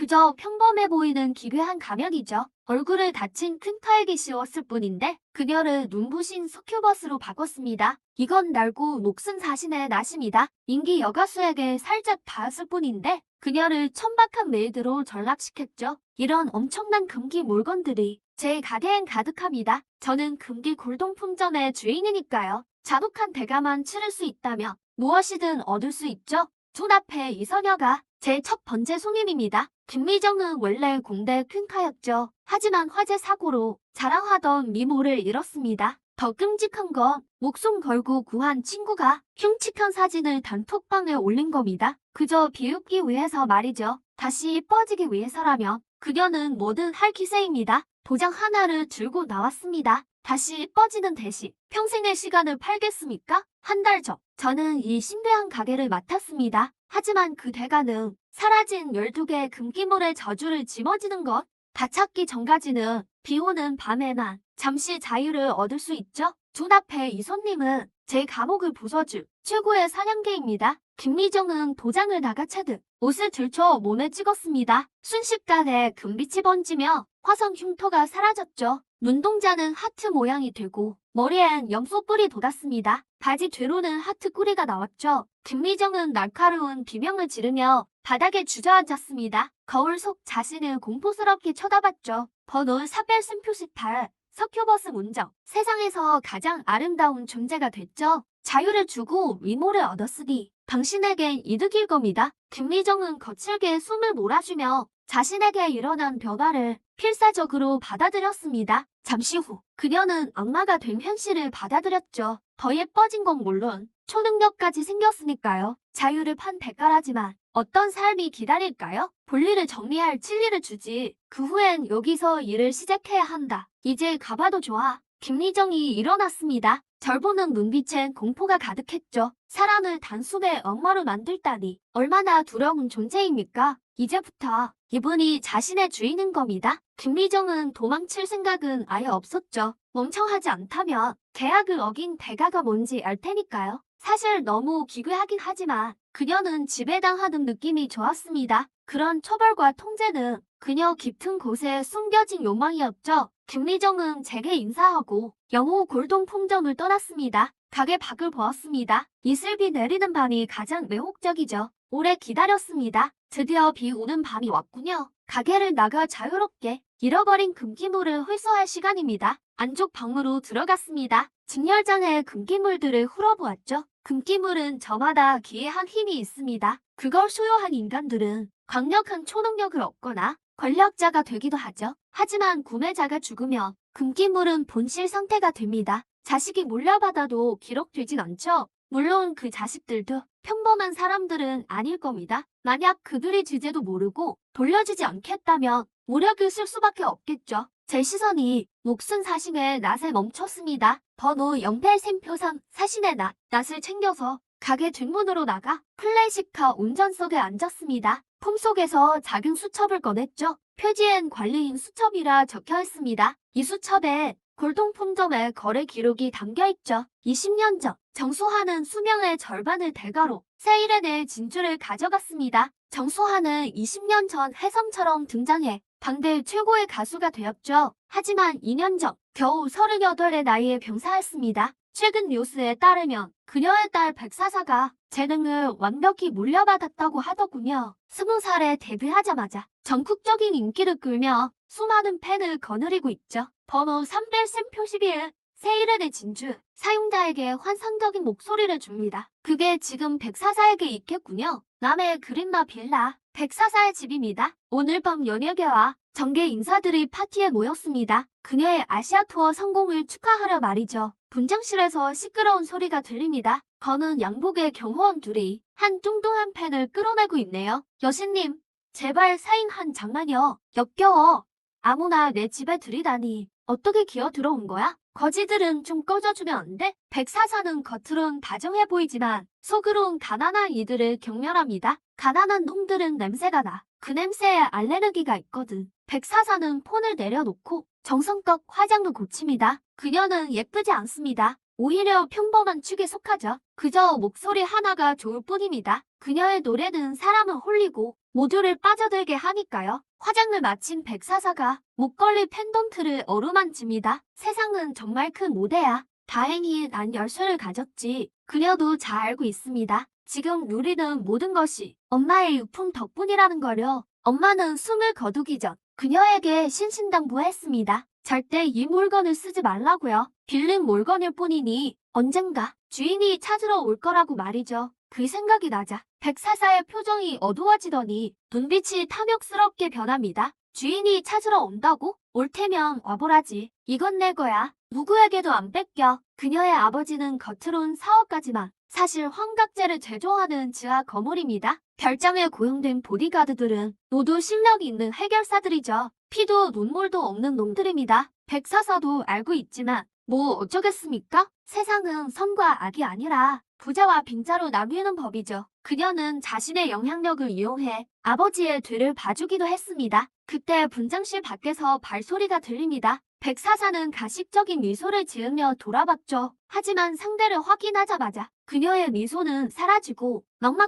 그저 평범해 보이는 기괴한 가면이죠. 얼굴을 다친 퀸카에게 씌웠을 뿐인데 그녀를 눈부신 서큐버스로 바꿨습니다. 이건 날고 목숨 사신의 낫입니다. 인기 여가수에게 살짝 닿았을 뿐인데 그녀를 천박한 메이드로 전락시켰죠. 이런 엄청난 금기 물건들이 제 가게엔 가득합니다. 저는 금기 골동품점의 주인이니까요. 잔혹한 대가만 치를 수 있다면 무엇이든 얻을 수 있죠. 눈앞에 이 소녀가 제 첫 번째 손님입니다. 김미정은 원래 공대 퀸카였죠. 하지만 화재 사고로 자랑하던 미모를 잃었습니다. 더 끔찍한 건 목숨 걸고 구한 친구가 흉측한 사진을 단톡방에 올린 겁니다. 그저 비웃기 위해서 말이죠. 다시 이뻐지기 위해서라면 그녀는 뭐든 할 기세입니다. 도장 하나를 들고 나왔습니다. 다시 이뻐지는 대신 평생의 시간을 팔겠습니까? 한 달 전 저는 이 신비한 가게를 맡았습니다. 하지만 그 대가는 사라진 12개의 금기물의 저주를 짊어지는 것. 다 찾기 전까지는 비오는 밤에만 잠시 자유를 얻을 수 있죠. 눈앞에 이 손님은 제 감옥을 부숴줄 최고의 사냥개입니다. 김미정은 도장을 나가채듯 옷을 들쳐 몸에 찍었습니다. 순식간에 금빛이 번지며 화성 흉터가 사라졌죠. 눈동자는 하트 모양이 되고 머리엔 염소뿔이 돋았습니다. 바지 뒤로는 하트 꾸리가 나왔죠. 김미정은 날카로운 비명을 지르며 바닥에 주저앉았습니다. 거울 속 자신을 공포스럽게 쳐다봤죠. 번호 488 서큐버스 문정. 세상에서 가장 아름다운 존재가 됐죠. 자유를 주고 위모를 얻었으니 당신에겐 이득일 겁니다. 김미정은 거칠게 숨을 몰아주며 자신에게 일어난 변화를 필사적으로 받아들였습니다. 잠시 후 그녀는 악마가 된 현실을 받아들였죠. 더 예뻐진 건 물론 초능력까지 생겼으니까요. 자유를 판 대가라지만 어떤 삶이 기다릴까요? 볼일을 정리할 진리를 주지. 그 후엔 여기서 일을 시작해야 한다. 이제 가봐도 좋아. 김미정이 일어났습니다. 절 보는 눈빛엔 공포가 가득했죠. 사람을 단숨에 악마로 만들다니 얼마나 두려운 존재입니까? 이제부터 이분이 자신의 주인인 겁니다. 김미정은 도망칠 생각은 아예 없었죠. 멍청하지 않다면 계약을 어긴 대가가 뭔지 알 테니까요. 사실 너무 기괴하긴 하지만 그녀는 지배당하는 느낌이 좋았습니다. 그런 처벌과 통제는 그녀 깊은 곳에 숨겨진 욕망이었죠. 김미정은 제게 인사하고 영호 골동품점을 떠났습니다. 가게 밖을 보았습니다. 이슬비 내리는 밤이 가장 매혹적이죠. 오래 기다렸습니다. 드디어 비 오는 밤이 왔군요. 가게를 나가 자유롭게 잃어버린 금기물을 회수할 시간입니다. 안쪽 방으로 들어갔습니다. 직렬장에 금기물들을 훑어보았죠. 금기물은 저마다 기이한 힘이 있습니다. 그걸 소유한 인간들은 강력한 초능력을 얻거나 권력자가 되기도 하죠. 하지만 구매자가 죽으면 금기물은 본실 상태가 됩니다. 자식이 물려받아도 기록되진 않죠. 물론 그 자식들도 평범한 사람들은 아닐 겁니다. 만약 그들이 주제도 모르고 돌려주지 않겠다면 무력을 쓸 수밖에 없겠죠. 제 시선이 목숨 사신의 낫에 멈췄습니다. 번호 083표상 사신의 낫을 챙겨서 가게 뒷문으로 나가 클래식카 운전석에 앉았습니다. 품속에서 작은 수첩을 꺼냈죠. 표지엔 관리인 수첩이라 적혀 있습니다. 이 수첩에 골동품점의 거래 기록이 담겨있죠. 20년 전 정수환은 수명의 절반을 대가로 세일에 진주를 가져갔습니다. 정수환은 20년 전 혜성처럼 등장해 당대 최고의 가수가 되었죠. 하지만 2년 전 겨우 38의 나이에 병사했습니다. 최근 뉴스에 따르면 그녀의 딸 백사사가 재능을 완벽히 물려받았다고 하더군요. 20살에 데뷔하자마자 전국적인 인기를 끌며 수많은 팬을 거느리고 있죠. 번호 300표시비에 세일의 진주, 사용자에게 환상적인 목소리를 줍니다. 그게 지금 백사사에게 있겠군요. 남의 그린마 빌라, 백사사의 집입니다. 오늘 밤 연예계와 정계 인사들이 파티에 모였습니다. 그녀의 아시아 투어 성공을 축하하려 말이죠. 분장실에서 시끄러운 소리가 들립니다. 거는 양복의 경호원 둘이 한 뚱뚱한 팬을 끌어내고 있네요. 여신님, 제발 사인 한 장만요. 역겨워. 아무나 내 집에 들이다니. 어떻게 기어 들어온 거야? 거지들은 좀 꺼져주면 안 돼? 백사사는 겉으론 다정해 보이지만 속으론 가난한 이들을 경멸합니다. 가난한 놈들은 냄새가 나. 그 냄새에 알레르기가 있거든. 백사사는 폰을 내려놓고 정성껏 화장도 고칩니다. 그녀는 예쁘지 않습니다. 오히려 평범한 축에 속하죠. 그저 목소리 하나가 좋을 뿐입니다. 그녀의 노래는 사람을 홀리고 모두를 빠져들게 하니까요. 화장을 마친 백사사가 목걸이 펜던트를 어루만집니다. 세상은 정말 큰 무대야. 다행히 난 열쇠를 가졌지. 그녀도 잘 알고 있습니다. 지금 누리는 모든 것이 엄마의 유품 덕분이라는 거려. 엄마는 숨을 거두기 전 그녀에게 신신당부했습니다. 절대 이 물건을 쓰지 말라고요. 빌린 물건일 뿐이니 언젠가 주인이 찾으러 올 거라고 말이죠. 그 생각이 나자 백사사의 표정이 어두워지더니 눈빛이 탐욕스럽게 변합니다. 주인이 찾으러 온다고? 올 테면 와보라지. 이건 내 거야. 누구에게도 안 뺏겨. 그녀의 아버지는 겉으론 사업가지만 사실 환각제를 제조하는 지하 거물입니다. 별장에 고용된 보디가드들은 모두 실력 있는 해결사들이죠. 피도 눈물도 없는 놈들입니다. 백사사도 알고 있지만 뭐 어쩌겠습니까? 세상은 선과 악이 아니라 부자와 빈자로 나뉘는 법이죠. 그녀는 자신의 영향력을 이용해 아버지의 뒤를 봐주기도 했습니다. 그때 분장실 밖에서 발소리가 들립니다. 백사사는 가식적인 미소를 지으며 돌아봤죠. 하지만 상대를 확인하자마자 그녀의 미소는 사라지고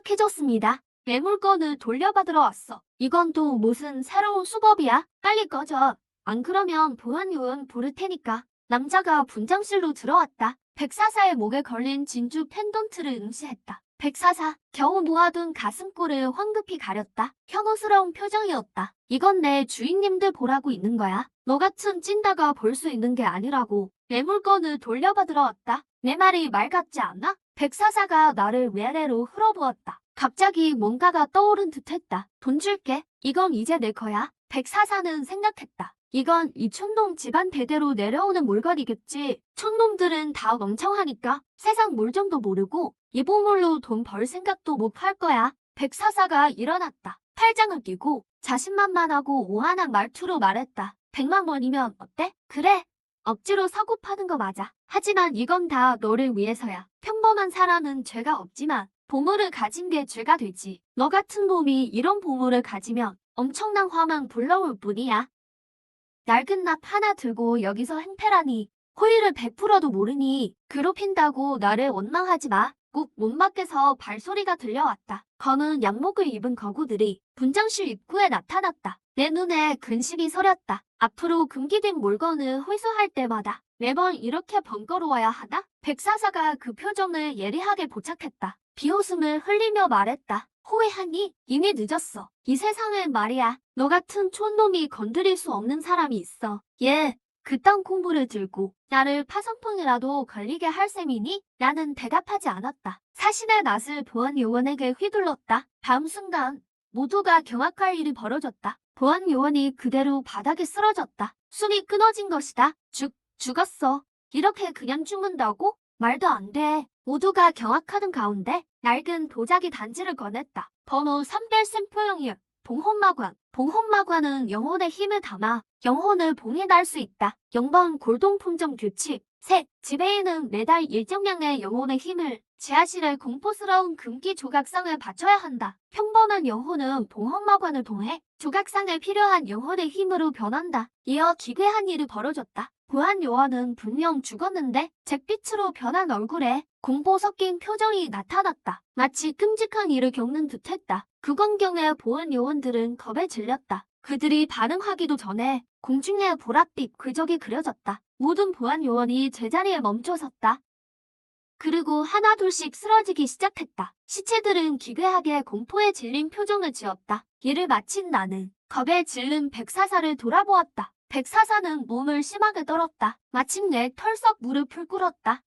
막막해졌습니다. 내 물건을 돌려받으러 왔어. 이건 또 무슨 새로운 수법이야? 빨리 꺼져. 안 그러면 보안요원 부를 테니까. 남자가 분장실로 들어왔다. 백사사의 목에 걸린 진주 펜던트를 응시했다. 백사사, 겨우 모아둔 가슴골을 황급히 가렸다. 혐오스러운 표정이었다. 이건 내 주인님들 보라고 있는 거야. 너 같은 찐따가 볼 수 있는 게 아니라고. 내 물건을 돌려받으러 왔다. 내 말이 말 같지 않아? 백사사가 나를 외래로 흘어부었다. 갑자기 뭔가가 떠오른 듯했다. 돈 줄게. 이건 이제 내 거야. 백사사는 생각했다. 이건 이 촌놈 집안 대대로 내려오는 물건이겠지. 촌놈들은 다 멍청하니까 세상 물정도 모르고 이 보물로 돈 벌 생각도 못 할 거야. 백사사가 일어났다. 팔짱을 끼고 자신만만하고 오한한 말투로 말했다. 100만 원이면 어때? 그래. 억지로 사고 파는 거 맞아. 하지만 이건 다 너를 위해서야. 평범한 사람은 죄가 없지만 보물을 가진 게 죄가 되지. 너 같은 놈이 이런 보물을 가지면 엄청난 화만 불러올 뿐이야. 낡은 납 하나 들고 여기서 행패라니. 호의를 베풀어도 모르니 괴롭힌다고 나를 원망하지 마. 꼭 문 밖에서 발소리가 들려왔다. 검은 양복을 입은 거구들이 분장실 입구에 나타났다. 내 눈에 근심이 서렸다. 앞으로 금기된 물건을 회수할 때마다 매번 이렇게 번거로워야 하나? 백사사가 그 표정을 예리하게 포착했다. 비웃음을 흘리며 말했다. 후회하니? 이미 늦었어. 이 세상엔 말이야. 너 같은 촌놈이 건드릴 수 없는 사람이 있어. 얘, 그딴 공부를 들고 나를 파성풍이라도 걸리게 할 셈이니? 나는 대답하지 않았다. 사신의 낯을 보안요원에게 휘둘렀다. 다음 순간 모두가 경악할 일이 벌어졌다. 보안요원이 그대로 바닥에 쓰러졌다. 숨이 끊어진 것이다. 죽었어. 이렇게 그냥 죽는다고? 말도 안 돼. 모두가 경악하는 가운데 낡은 도자기 단지를 꺼냈다. 번호 300샘표형이야. 봉혼마관. 봉혼마관은 영혼의 힘을 담아 영혼을 봉인할 수 있다. 0번 골동품종 규칙. 셋. 지배인은 매달 일정량의 영혼의 힘을 지하실의 공포스러운 금기 조각상에 바쳐야 한다. 평범한 영혼은 봉헌마관을 통해 조각상에 필요한 영혼의 힘으로 변한다. 이어 기괴한 일이 벌어졌다. 보안 요원은 분명 죽었는데 잿빛으로 변한 얼굴에 공포 섞인 표정이 나타났다. 마치 끔찍한 일을 겪는 듯했다. 그 광경에 보안 요원들은 겁에 질렸다. 그들이 반응하기도 전에 공중에 보랏빛 궤적이 그려졌다. 모든 보안 요원이 제자리에 멈춰섰다. 그리고 하나둘씩 쓰러지기 시작했다. 시체들은 기괴하게 공포에 질린 표정을 지었다. 일을 마친 나는 겁에 질린 백사사를 돌아보았다. 백사사는 몸을 심하게 떨었다. 마침내 털썩 무릎을 꿇었다.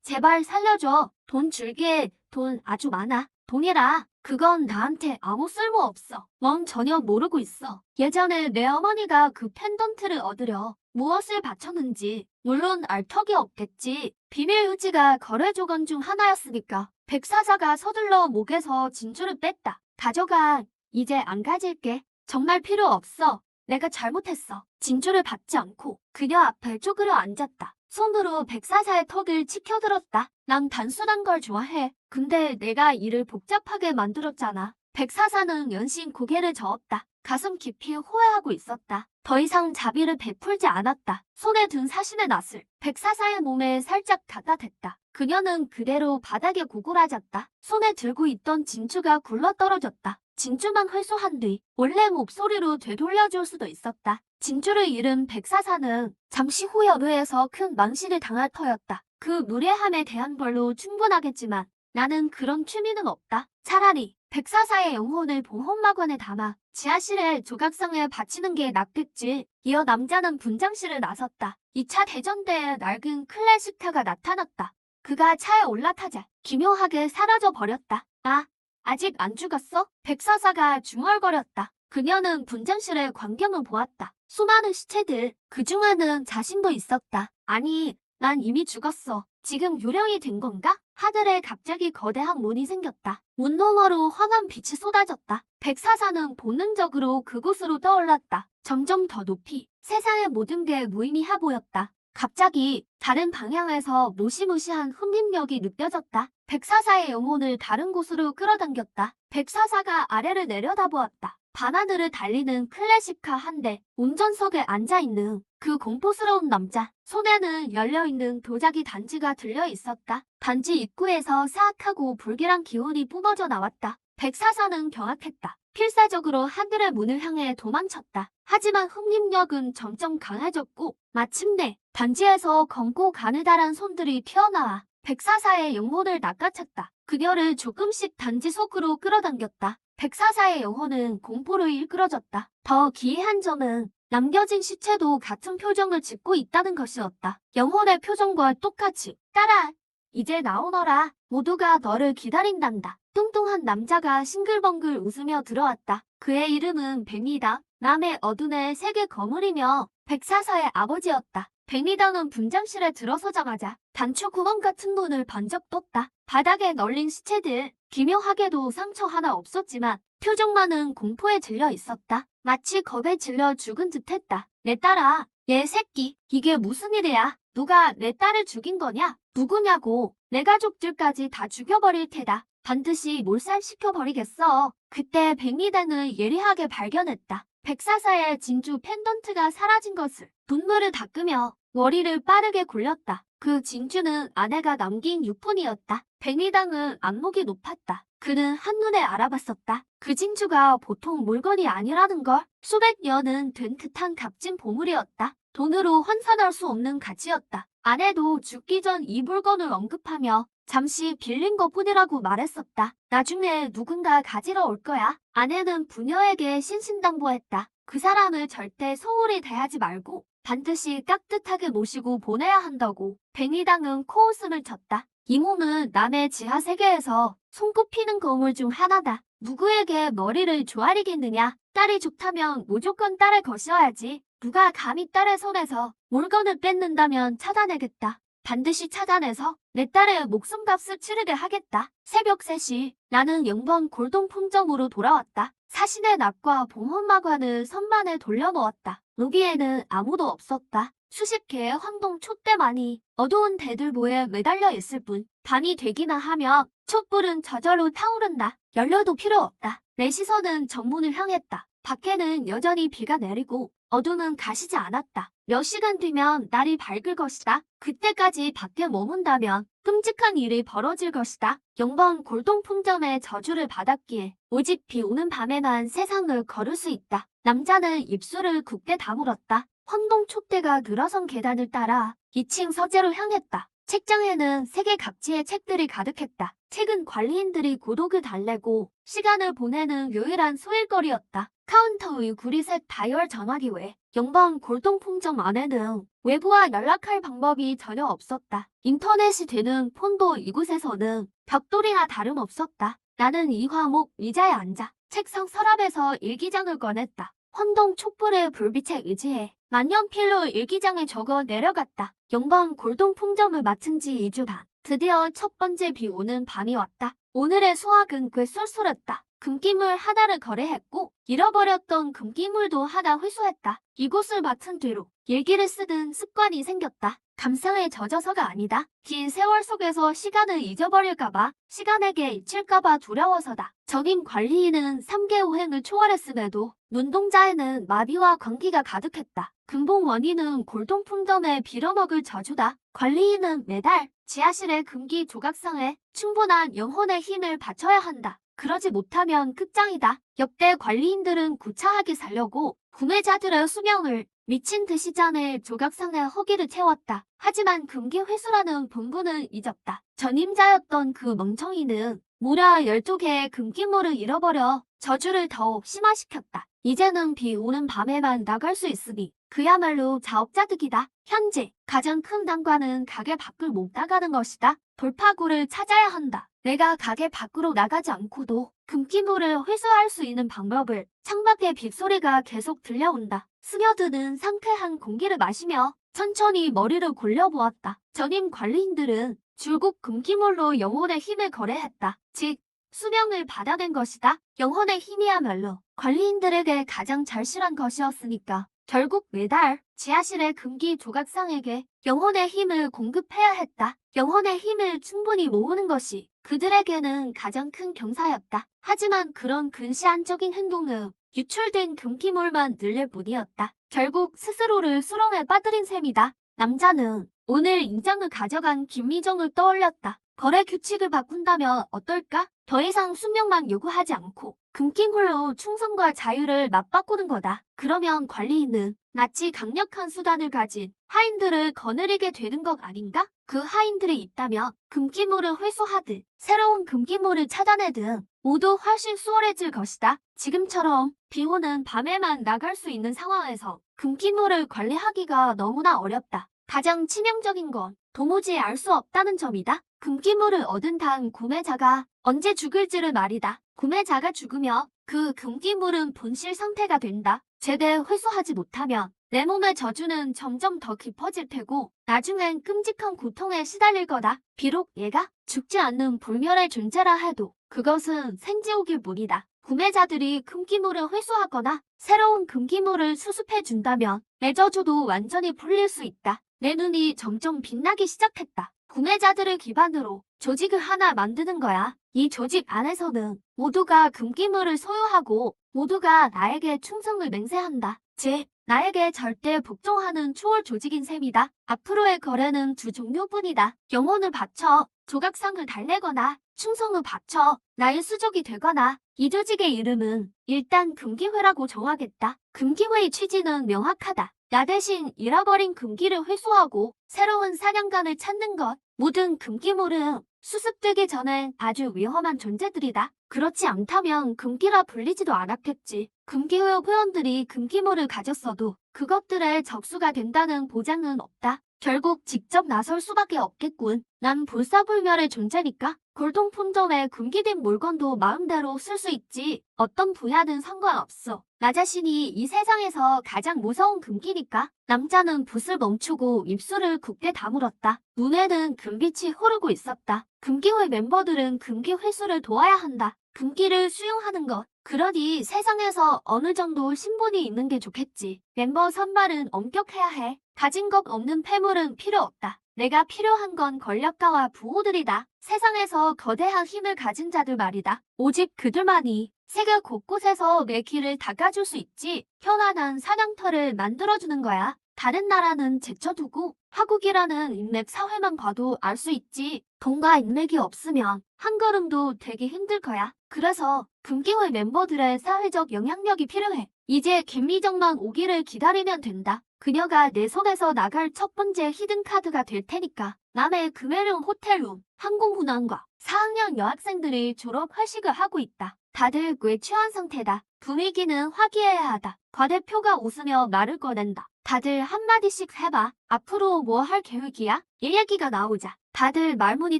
제발 살려줘. 돈 줄게. 돈 아주 많아. 돈이라. 그건 나한테 아무 쓸모 없어. 넌 전혀 모르고 있어. 예전에 내 어머니가 그 펜던트를 얻으려 무엇을 바쳤는지 물론 알 턱이 없겠지. 비밀 유지가 거래 조건 중 하나였으니까. 백사사가 서둘러 목에서 진주를 뺐다. 가져가. 이제 안 가질게. 정말 필요 없어. 내가 잘못했어. 진주를 받지 않고 그녀 앞에 쪼그려 앉았다. 손으로 백사사의 턱을 치켜들었다. 난 단순한 걸 좋아해. 근데 내가 일을 복잡하게 만들었잖아. 백사사는 연신 고개를 저었다. 가슴 깊이 호해하고 있었다. 더 이상 자비를 베풀지 않았다. 손에 든 사신의 낫을 백사사의 몸에 살짝 갖다 댔다. 그녀는 그대로 바닥에 고꾸라졌다. 손에 들고 있던 진주가 굴러떨어졌다. 진주만 회수한 뒤 원래 목소리로 되돌려줄 수도 있었다. 진주를 잃은 백사사는 잠시 후 여도에서 큰 망신을 당할 터였다. 그 무례함에 대한 걸로 충분하겠지만 나는 그런 취미는 없다. 차라리 백사사의 영혼을 보험막원에 담아 지하실의 조각상에 바치는 게 낫겠지. 이어 남자는 분장실을 나섰다. 2차 대전대에 낡은 클래식카가 나타났다. 그가 차에 올라타자 기묘하게 사라져 버렸다. 아, 아직 안 죽었어? 백사사가 중얼거렸다. 그녀는 분장실의 광경을 보았다. 수많은 시체들, 그중 하나는 자신도 있었다. 아니, 난 이미 죽었어. 지금 요령이 된 건가? 하늘에 갑자기 거대한 문이 생겼다. 문 너머로 환한 빛이 쏟아졌다. 백사사는 본능적으로 그곳으로 떠올랐다. 점점 더 높이 세상의 모든 게 무의미해 보였다. 갑자기 다른 방향에서 무시무시한 흡입력이 느껴졌다. 백사사의 영혼을 다른 곳으로 끌어당겼다. 백사사가 아래를 내려다보았다. 밤하늘을 달리는 클래식카 한 대, 운전석에 앉아있는 그 공포스러운 남자. 손에는 열려있는 도자기 단지가 들려 있었다. 단지 입구에서 사악하고 불길한 기운이 뿜어져 나왔다. 백사사는 경악했다. 필사적으로 하늘의 문을 향해 도망쳤다. 하지만 흡입력은 점점 강해졌고 마침내 단지에서 검고 가느다란 손들이 튀어나와 백사사의 영혼을 낚아챘다. 그녀를 조금씩 단지 속으로 끌어당겼다. 백사사의 영혼은 공포로 일그러졌다. 더 기이한 점은 남겨진 시체도 같은 표정을 짓고 있다는 것이었다. 영혼의 표정과 똑같이 따라 이제 나오너라. 모두가 너를 기다린단다. 뚱뚱한 남자가 싱글벙글 웃으며 들어왔다. 그의 이름은 뱅이다. 남의 어둔에 색에 거물이며 백사사의 아버지였다. 뱅이당은 분장실에 들어서자마자 단추 구멍 같은 문을 번쩍 떴다. 바닥에 널린 시체들, 기묘하게도 상처 하나 없었지만 표정만은 공포에 질려 있었다. 마치 겁에 질려 죽은 듯했다. 내 딸아, 얘 새끼, 이게 무슨 일이야? 누가 내 딸을 죽인 거냐? 누구냐고? 내 가족들까지 다 죽여버릴 테다. 반드시 몰살시켜버리겠어. 그때 뱅이단을 예리하게 발견했다. 백사사의 진주 펜던트가 사라진 것을 눈물을 닦으며 머리를 빠르게 굴렸다. 그 진주는 아내가 남긴 유품이었다. 뱅이당은 안목이 높았다. 그는 한눈에 알아봤었다. 그 진주가 보통 물건이 아니라는 걸. 수백 년은 된 듯한 값진 보물이었다. 돈으로 환산할 수 없는 가치였다. 아내도 죽기 전 이 물건을 언급하며 잠시 빌린 것뿐이라고 말했었다. 나중에 누군가 가지러 올 거야. 아내는 부녀에게 신신당부했다. 그 사람을 절대 소홀히 대하지 말고 반드시 깍듯하게 모시고 보내야 한다고. 뱅이당은 코웃음을 쳤다. 이 몸은 남의 지하 세계에서 손꼽히는 거물 중 하나다. 누구에게 머리를 조아리겠느냐. 딸이 좋다면 무조건 딸의 것이어야지. 누가 감히 딸의 손에서 물건을 뺏는다면 찾아내겠다. 반드시 찾아내서 내 딸의 목숨값을 치르게 하겠다. 새벽 3시 나는 영번 골동품점으로 돌아왔다. 사신의 납과 봉헌마관을 선반에 돌려놓았다. 여기에는 아무도 없었다. 수십 개의 황동 촛대만이 어두운 대들보에 매달려 있을 뿐. 밤이 되기나 하면 촛불은 저절로 타오른다. 연료도 필요 없다. 내 시선은 정문을 향했다. 밖에는 여전히 비가 내리고 어둠은 가시지 않았다. 몇 시간 뒤면 날이 밝을 것이다. 그때까지 밖에 머문다면 끔찍한 일이 벌어질 것이다. 영번 골동품점의 저주를 받았기에 오직 비 오는 밤에만 세상을 걸을 수 있다. 남자는 입술을 굳게 다물었다. 황동 촛대가 늘어선 계단을 따라 2층 서재로 향했다. 책장에는 세계 각지의 책들이 가득했다. 책은 관리인들이 고독을 달래고 시간을 보내는 유일한 소일거리였다. 카운터 위 구리색 다이얼 전화기 외 영번 골동품점 안에는 외부와 연락할 방법이 전혀 없었다. 인터넷이 되는 폰도 이곳에서는 벽돌이나 다름없었다. 나는 이 화목 의자에 앉아 책상 서랍에서 일기장을 꺼냈다. 황동 촛불의 불빛에 의지해 만년필로 일기장에 적어 내려갔다. 영번 골동품점을 맡은 지 2주 반. 드디어 첫 번째 비 오는 밤이 왔다. 오늘의 수확은 꽤 쏠쏠했다. 금기물 하나를 거래했고 잃어버렸던 금기물도 하나 회수했다. 이곳을 맡은 뒤로 일기를 쓰던 습관이 생겼다. 감상에 젖어서가 아니다. 긴 세월 속에서 시간을 잊어버릴까봐, 시간에게 잊힐까봐 두려워서다. 전임 관리인은 3개 오행을 초월했음에도 눈동자에는 마비와 광기가 가득했다. 근본 원인은 골동품점에 빌어먹을 저주다. 관리인은 매달 지하실의 금기 조각상에 충분한 영혼의 힘을 바쳐야 한다. 그러지 못하면 끝장이다. 역대 관리인들은 구차하게 살려고 구매자들의 수명을 미친 듯이 짜내 조각상의 허기를 채웠다. 하지만 금기 회수라는 본분을 잊었다. 전임자였던 그 멍청이는 무려 12개의 금기물을 잃어버려 저주를 더욱 심화시켰다. 이제는 비 오는 밤에만 나갈 수 있으니 그야말로 자업자득이다. 현재 가장 큰 난관은 가게 밖을 못 나가는 것이다. 돌파구를 찾아야 한다. 내가 가게 밖으로 나가지 않고도 금기물을 회수할 수 있는 방법을. 창밖에 빗소리가 계속 들려온다. 스며드는 상쾌한 공기를 마시며 천천히 머리를 굴려보았다. 전임 관리인들은 줄곧 금기물로 영혼의 힘을 거래했다. 즉, 수명을 받아낸 것이다. 영혼의 힘이야말로 관리인들에게 가장 절실한 것이었으니까 결국 매달 지하실의 금기 조각상에게 영혼의 힘을 공급해야 했다. 영혼의 힘을 충분히 모으는 것이 그들에게는 가장 큰 경사였다. 하지만 그런 근시안적인 행동은 유출된 금기물만 늘릴 뿐이었다. 결국 스스로를 수렁에 빠뜨린 셈이다. 남자는 오늘 인장을 가져간 김미정을 떠올렸다. 거래 규칙을 바꾼다면 어떨까? 더 이상 수명만 요구하지 않고 금기물로 충성과 자유를 맞바꾸는 거다. 그러면 관리인은 마치 강력한 수단을 가진 하인들을 거느리게 되는 것 아닌가? 그 하인들이 있다면 금기물을 회수하듯 새로운 금기물을 찾아내든 모두 훨씬 수월해질 것이다. 지금처럼 비 오는 밤에만 나갈 수 있는 상황에서 금기물을 관리하기가 너무나 어렵다. 가장 치명적인 건 도무지 알 수 없다는 점이다. 금기물을 얻은 다음 구매자가 언제 죽을지를 말이다. 구매자가 죽으며 그 금기물은 분실 상태가 된다. 제대 회수하지 못하면 내 몸의 저주는 점점 더 깊어질 테고 나중엔 끔찍한 고통에 시달릴 거다. 비록 얘가 죽지 않는 불멸의 존재라 해도 그것은 생지옥일 뿐이다. 구매자들이 금기물을 회수하거나 새로운 금기물을 수습해 준다면 내 저주도 완전히 풀릴 수 있다. 내 눈이 점점 빛나기 시작했다. 구매자들을 기반으로 조직을 하나 만드는 거야. 이 조직 안에서는 모두가 금기물을 소유하고 모두가 나에게 충성을 맹세한다. 즉, 나에게 절대 복종하는 초월 조직인 셈이다. 앞으로의 거래는 두 종류뿐이다. 영혼을 바쳐 조각상을 달래거나 충성을 바쳐 나의 수족이 되거나. 이 조직의 이름은 일단 금기회라고 정하겠다. 금기회의 취지는 명확하다. 나 대신 잃어버린 금기를 회수하고 새로운 사냥감을 찾는 것. 모든 금기물은 수습되기 전엔 아주 위험한 존재들이다. 그렇지 않다면 금기라 불리지도 않았겠지. 금기회 회원들이 금기물을 가졌어도 그것들의 적수가 된다는 보장은 없다. 결국 직접 나설 수밖에 없겠군. 난 불사불멸의 존재니까 골동품점에 금기된 물건도 마음대로 쓸 수 있지. 어떤 분야든 상관없어. 나 자신이 이 세상에서 가장 무서운 금기니까. 남자는 붓을 멈추고 입술을 굳게 다물었다. 눈에는 금빛이 흐르고 있었다. 금기회 멤버들은 금기 회수를 도와야 한다. 금기를 수용하는 것. 그러니 세상에서 어느 정도 신분이 있는 게 좋겠지. 멤버 선발은 엄격해야 해. 가진 것 없는 패물은 필요 없다. 내가 필요한 건 권력가와 부호들이다. 세상에서 거대한 힘을 가진 자들 말이다. 오직 그들만이 세계 곳곳에서 내 길을 닦아줄 수 있지. 편안한 사냥터를 만들어주는 거야. 다른 나라는 제쳐두고 하국이라는 인맥 사회만 봐도 알 수 있지. 돈과 인맥이 없으면 한 걸음도 되기 힘들 거야. 그래서 금기회 멤버들의 사회적 영향력이 필요해. 이제 김미정만 오기를 기다리면 된다. 그녀가 내 손에서 나갈 첫 번째 히든카드가 될 테니까. 남의 금혜령 호텔룸, 항공운항과 4학년 여학생들이 졸업 회식을 하고 있다. 다들 꽤 취한 상태다. 분위기는 화기애애하다. 과대표가 웃으며 말을 꺼낸다. 다들 한마디씩 해봐. 앞으로 뭐 할 계획이야? 이 얘기가 나오자 다들 말문이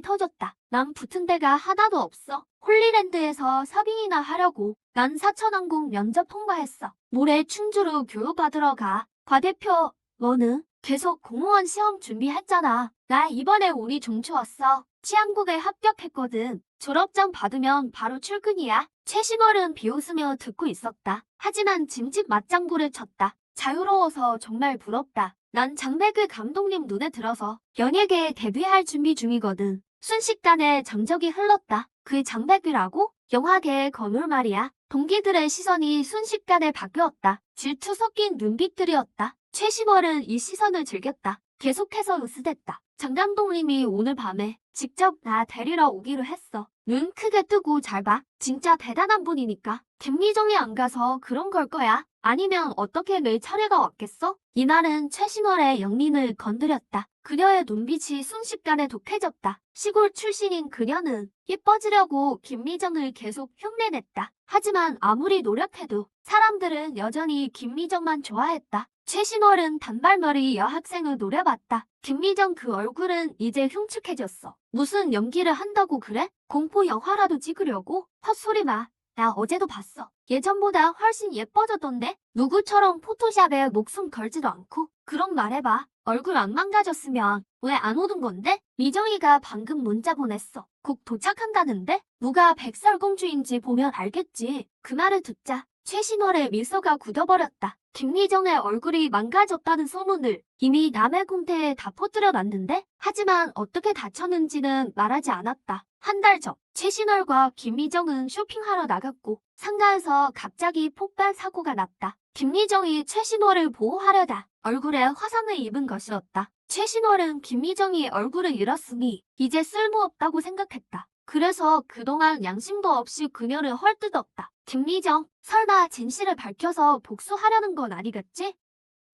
터졌다. 난 붙은 데가 하나도 없어. 홀리랜드에서 섭외이나 하려고. 난 사천항공 면접 통과했어. 모레 충주로 교육받으러 가. 과대표, 너는? 계속 공무원 시험 준비했잖아. 나 이번에 운이 좀 좋았어. 치안국에 합격했거든. 졸업장 받으면 바로 출근이야. 최시벌은 비웃으며 듣고 있었다. 하지만 짐짓 맞장구를 쳤다. 자유로워서 정말 부럽다. 난 장백을 감독님 눈에 들어서 연예계에 데뷔할 준비 중이거든. 순식간에 정적이 흘렀다. 그게 장백이라고? 영화계의 거물 말이야. 동기들의 시선이 순식간에 바뀌었다. 질투 섞인 눈빛들이었다. 최시벌은 이 시선을 즐겼다. 계속해서 으스댔다. 장 감독님이 오늘 밤에 직접 나 데리러 오기로 했어. 눈 크게 뜨고 잘 봐. 진짜 대단한 분이니까. 김미정이 안 가서 그런 걸 거야. 아니면 어떻게 내 차례가 왔겠어? 이날은 최신월의 영림을 건드렸다. 그녀의 눈빛이 순식간에 독해졌다. 시골 출신인 그녀는 예뻐지려고 김미정을 계속 흉내냈다. 하지만 아무리 노력해도 사람들은 여전히 김미정만 좋아했다. 최신월은 단발머리 여학생을 노려봤다. 김미정 그 얼굴은 이제 흉측해졌어. 무슨 연기를 한다고 그래? 공포 영화라도 찍으려고? 헛소리 마. 나 어제도 봤어. 예전보다 훨씬 예뻐졌던데? 누구처럼 포토샵에 목숨 걸지도 않고. 그럼 말해봐. 얼굴 안 망가졌으면 왜 안 오는 건데? 미정이가 방금 문자 보냈어. 곧 도착한다는데? 누가 백설공주인지 보면 알겠지. 그 말을 듣자 최신월의 미소가 굳어버렸다. 김미정의 얼굴이 망가졌다는 소문을 이미 남의 공태에 다 퍼뜨려 놨는데? 하지만 어떻게 다쳤는지는 말하지 않았다. 한 달 전 최신월과 김미정은 쇼핑하러 나갔고 상가에서 갑자기 폭발 사고가 났다. 김미정이 최신월을 보호하려다 얼굴에 화상을 입은 것이었다. 최신월은 김미정이 얼굴을 잃었으니 이제 쓸모없다고 생각했다. 그래서 그동안 양심도 없이 그녀를 헐뜯었다. 김미정, 설마 진실을 밝혀서 복수하려는 건 아니겠지?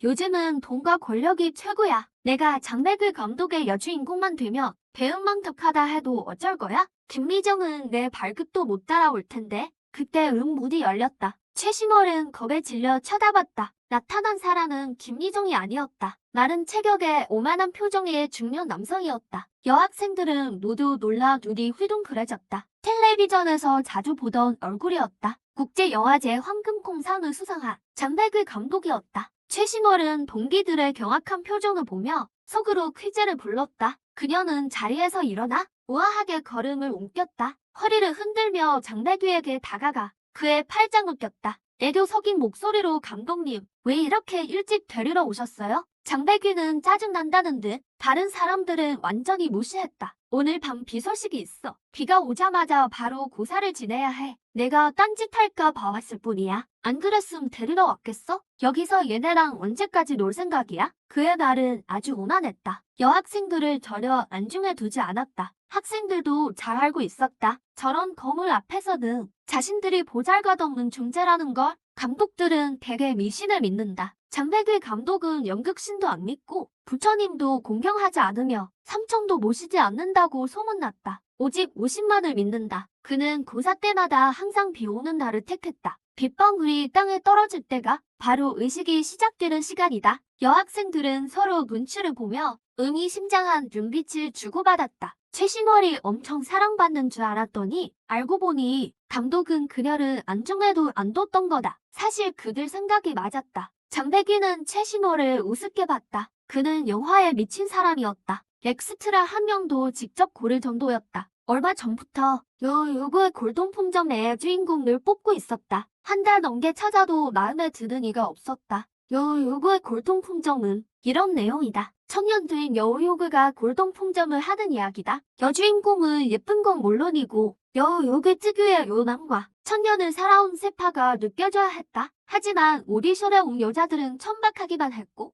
요즘은 돈과 권력이 최고야. 내가 장백을 감독의 여주인공만 되면 배은망덕하다 해도 어쩔 거야? 김미정은 내 발끝도 못 따라올 텐데. 그때 문이 열렸다. 최신월은 겁에 질려 쳐다봤다. 나타난 사람은 김미정이 아니었다. 마른 체격에 오만한 표정의 중년 남성이었다. 여학생들은 모두 놀라 눈이 휘둥그레졌다. 텔레비전에서 자주 보던 얼굴이었다. 국제영화제 황금콩상을 수상한 장백을 감독이었다. 최신월은 동기들의 경악한 표정을 보며 속으로 퀴즈를 불렀다. 그녀는 자리에서 일어나 우아하게 걸음을 옮겼다. 허리를 흔들며 장백위에게 다가가 그의 팔짱을 꼈다. 애교 섞인 목소리로 감독님, 왜 이렇게 일찍 데리러 오셨어요? 장백위는 짜증난다는 듯 다른 사람들은 완전히 무시했다. 오늘 밤 비 소식이 있어. 비가 오자마자 바로 고사를 지내야 해. 내가 딴짓할까 봐 왔을 뿐이야. 안 그랬음 데리러 왔겠어? 여기서 얘네랑 언제까지 놀 생각이야? 그의 말은 아주 오만했다. 여학생들을 전혀 안중에 두지 않았다. 학생들도 잘 알고 있었다. 저런 거물 앞에서는 자신들이 보잘것없는 존재라는 걸. 감독들은 대개 미신을 믿는다. 장백의 감독은 연극신도 안 믿고 부처님도 공경하지 않으며 삼청도 모시지 않는다고 소문났다. 오직 50만을 믿는다. 그는 고사 때마다 항상 비 오는 날을 택했다. 빗방울이 땅에 떨어질 때가 바로 의식이 시작되는 시간이다. 여학생들은 서로 눈치를 보며 의미심장한 눈빛을 주고받았다. 최신월이 엄청 사랑받는 줄 알았더니 알고 보니 감독은 그녀를 안중에도 안 뒀던 거다. 사실 그들 생각이 맞았다. 장백이는 최신월을 우습게 봤다. 그는 영화에 미친 사람이었다. 엑스트라 한 명도 직접 고를 정도였다. 얼마 전부터 요구의 골동품점 내 주인공을 뽑고 있었다. 한 달 넘게 찾아도 마음에 드는 이가 없었다. 요구의 골동품점은 이런 내용이다. 청년들인 여우요구가 골동품점을 하는 이야기다. 여주인공은 예쁜 건 물론이고 여우요구 특유의 요남과 천년을 살아온 세파가 느껴져야 했다. 하지만 오디션에 온 여자들은 천박하기만 했고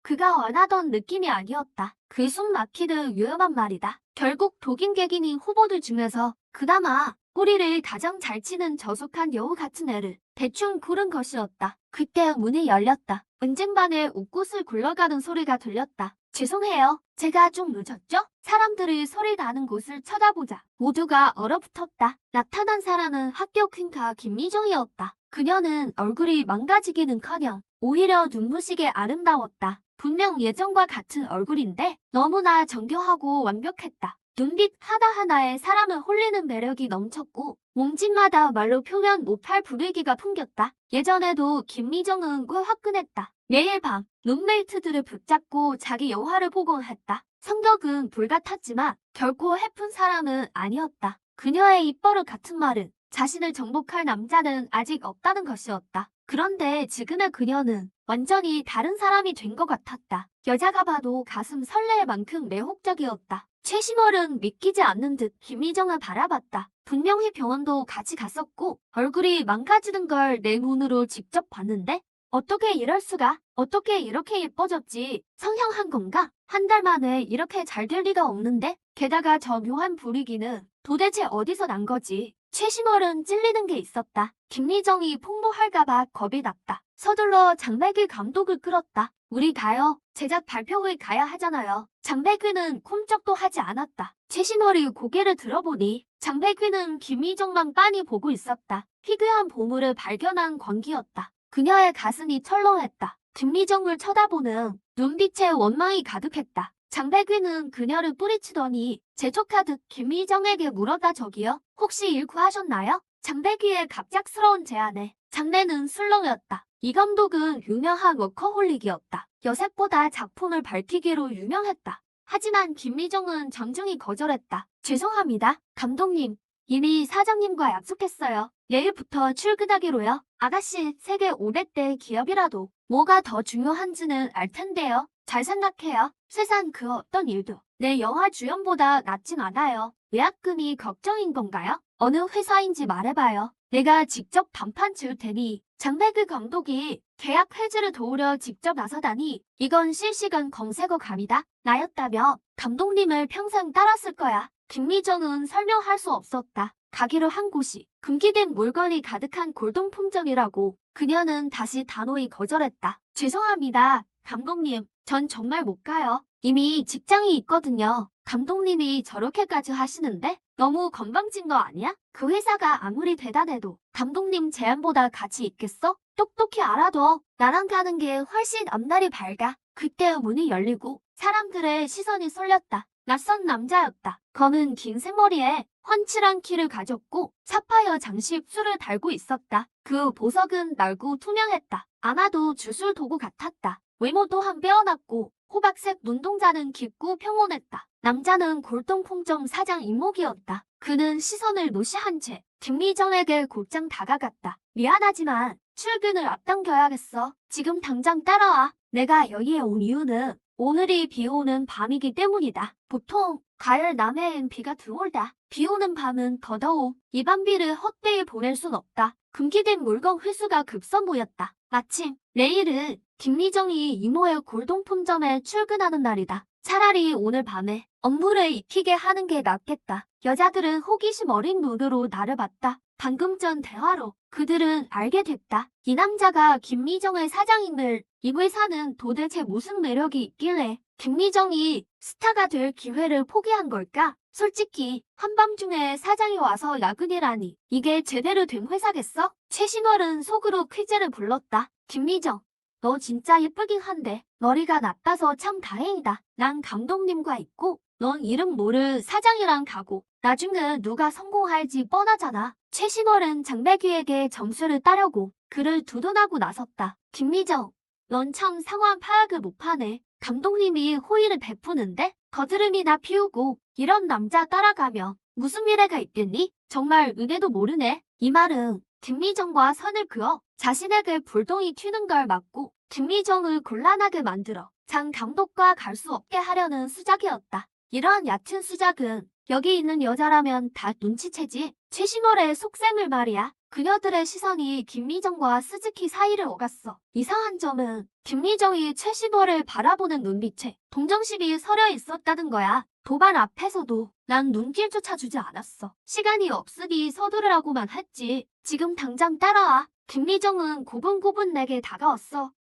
그가 원하던 느낌이 아니었다. 그 숨 막히듯 위험한 말이다. 결국 독인객인인 후보들 중에서 그나마 꼬리를 가장 잘 치는 저속한 여우 같은 애를 대충 고른 것이었다. 그때 문이 열렸다. 은쟁반에 옷구슬 굴러가는 소리가 들렸다. 죄송해요. 제가 좀 늦었죠? 사람들이 소리 나는 곳을 쳐다보자 모두가 얼어붙었다. 나타난 사람은 학교 퀸카 김미정이었다. 그녀는 얼굴이 망가지기는커녕 오히려 눈부시게 아름다웠다. 분명 예전과 같은 얼굴인데 너무나 정교하고 완벽했다. 눈빛 하나하나에 사람을 홀리는 매력이 넘쳤고 몸짓마다 말로 표현 못할 분위기가 풍겼다. 예전에도 김미정은 꽤 화끈했다. 매일 밤 룸메이트들을 붙잡고 자기 영화를 보곤 했다. 성격은 불같았지만 결코 해픈 사람은 아니었다. 그녀의 입버릇 같은 말은 자신을 정복할 남자는 아직 없다는 것이었다. 그런데 지금의 그녀는 완전히 다른 사람이 된 것 같았다. 여자가 봐도 가슴 설레일 만큼 매혹적이었다. 최신월은 믿기지 않는 듯 김미정을 바라봤다. 분명히 병원도 같이 갔었고 얼굴이 망가지는 걸 내 눈으로 직접 봤는데 어떻게 이럴 수가? 어떻게 이렇게 예뻐졌지? 성형한 건가? 한 달 만에 이렇게 잘 될 리가 없는데? 게다가 저 묘한 분위기는 도대체 어디서 난 거지? 최신월은 찔리는 게 있었다. 김미정이 폭로할까봐 겁이 났다. 서둘러 장백규 감독을 끌었다. 우리 가요. 제작 발표회 가야 하잖아요. 장백규는 꼼짝도 하지 않았다. 최신월이 고개를 들어보니 장백규는 김미정만 빤히 보고 있었다. 희귀한 보물을 발견한 권기였다. 그녀의 가슴이 철렁했다. 김미정을 쳐다보는 눈빛에 원망이 가득했다. 장백규는 그녀를 뿌리치더니 재촉하듯 김미정에게 물었다. 저기요? 혹시 일구하셨나요? 장백규의 갑작스러운 제안에 장내는 술렁였다. 이 감독은 유명한 워커홀릭이었다. 여색보다 작품을 밝히기로 유명했다. 하지만 김미정은 정중히 거절했다. 죄송합니다. 감독님, 이미 사장님과 약속했어요. 내일부터 출근하기로요. 아가씨, 세계 500대 기업이라도 뭐가 더 중요한지는 알 텐데요. 잘 생각해요. 세상 그 어떤 일도 내 영화 주연보다 낫진 않아요. 예약금이 걱정인 건가요? 어느 회사인지 말해봐요. 내가 직접 단판 지을 테니. 장백규 감독이 계약 해지를 도우려 직접 나서다니 이건 실시간 검색어 감이다. 나였다며 감독님을 평생 따랐을 거야. 김미정은 설명할 수 없었다. 가기로 한 곳이 금기된 물건이 가득한 골동품점이라고. 그녀는 다시 단호히 거절했다. 죄송합니다. 감독님, 전 정말 못 가요. 이미 직장이 있거든요. 감독님이 저렇게까지 하시는데 너무 건방진 거 아니야? 그 회사가 아무리 대단해도 감독님 제안보다 가치 있겠어? 똑똑히 알아둬. 나랑 가는 게 훨씬 앞날이 밝아. 그때 문이 열리고 사람들의 시선이 쏠렸다. 낯선 남자였다. 검은 긴 생머리에 훤칠한 키를 가졌고 사파이어 장식술을 달고 있었다. 그 보석은 넓고 투명했다. 아마도 주술 도구 같았다. 외모 또한 빼어났고 호박색 눈동자는 깊고 평온했다. 남자는 골동품점 사장 이목이었다. 그는 시선을 무시한 채 김미정에게 곧장 다가갔다. 미안하지만 출근을 앞당겨야겠어. 지금 당장 따라와. 내가 여기에 온 이유는 오늘이 비 오는 밤이기 때문이다. 보통 가을 남해엔 비가 드물다. 비 오는 밤은 더더욱 이 밤비를 헛되이 보낼 순 없다. 금기된 물건 회수가 급선무였다. 마침 내일은 김미정이 이모의 골동품점에 출근하는 날이다. 차라리 오늘 밤에 업무를 익히게 하는 게 낫겠다. 여자들은 호기심 어린 눈으로 나를 봤다. 방금 전 대화로 그들은 알게 됐다. 이 남자가 김미정의 사장임을. 이 회사는 도대체 무슨 매력이 있길래 김미정이 스타가 될 기회를 포기한 걸까? 솔직히 한밤중에 사장이 와서 야근이라니 이게 제대로 된 회사겠어? 최신월은 속으로 퀴즈를 불렀다. 김미정, 너 진짜 예쁘긴 한데 머리가 나빠서 참 다행이다. 난 감독님과 있고 넌 이름 모를 사장이랑 가고 나중에 누가 성공할지 뻔하잖아. 최신월은 장백규에게 점수를 따려고 그를 두둔하고 나섰다. 김미정, 넌 참 상황 파악을 못하네. 감독님이 호의를 베푸는데 거드름이나 피우고 이런 남자 따라가면 무슨 미래가 있겠니? 정말 은혜도 모르네. 이 말은 김미정과 선을 그어 자신에게 불똥이 튀는 걸 막고 김미정을 곤란하게 만들어 장 감독과 갈 수 없게 하려는 수작이었다. 이러한 얕은 수작은 여기 있는 여자라면 다 눈치채지. 최신월의 속셈을 말이야. 그녀들의 시선이 김미정과 스즈키 사이를 오갔어. 이상한 점은 김미정이 최신월을 바라보는 눈빛에 동정심이 서려 있었다는 거야. 도발 앞에서도 난 눈길조차 주지 않았어. 시간이 없으니 서두르라고만 했지. 지금 당장 따라와. 김미정은 고분고분 내게 다가왔어.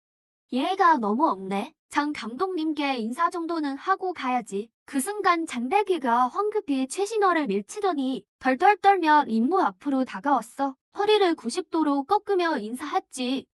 예의가 너무 없네. 장 감독님께 인사 정도는 하고 가야지. 그 순간 장백이가 황급히 최신월을 밀치더니 덜덜 떨며 임무 앞으로 다가왔어. 허리를 90도로 꺾으며 인사했지.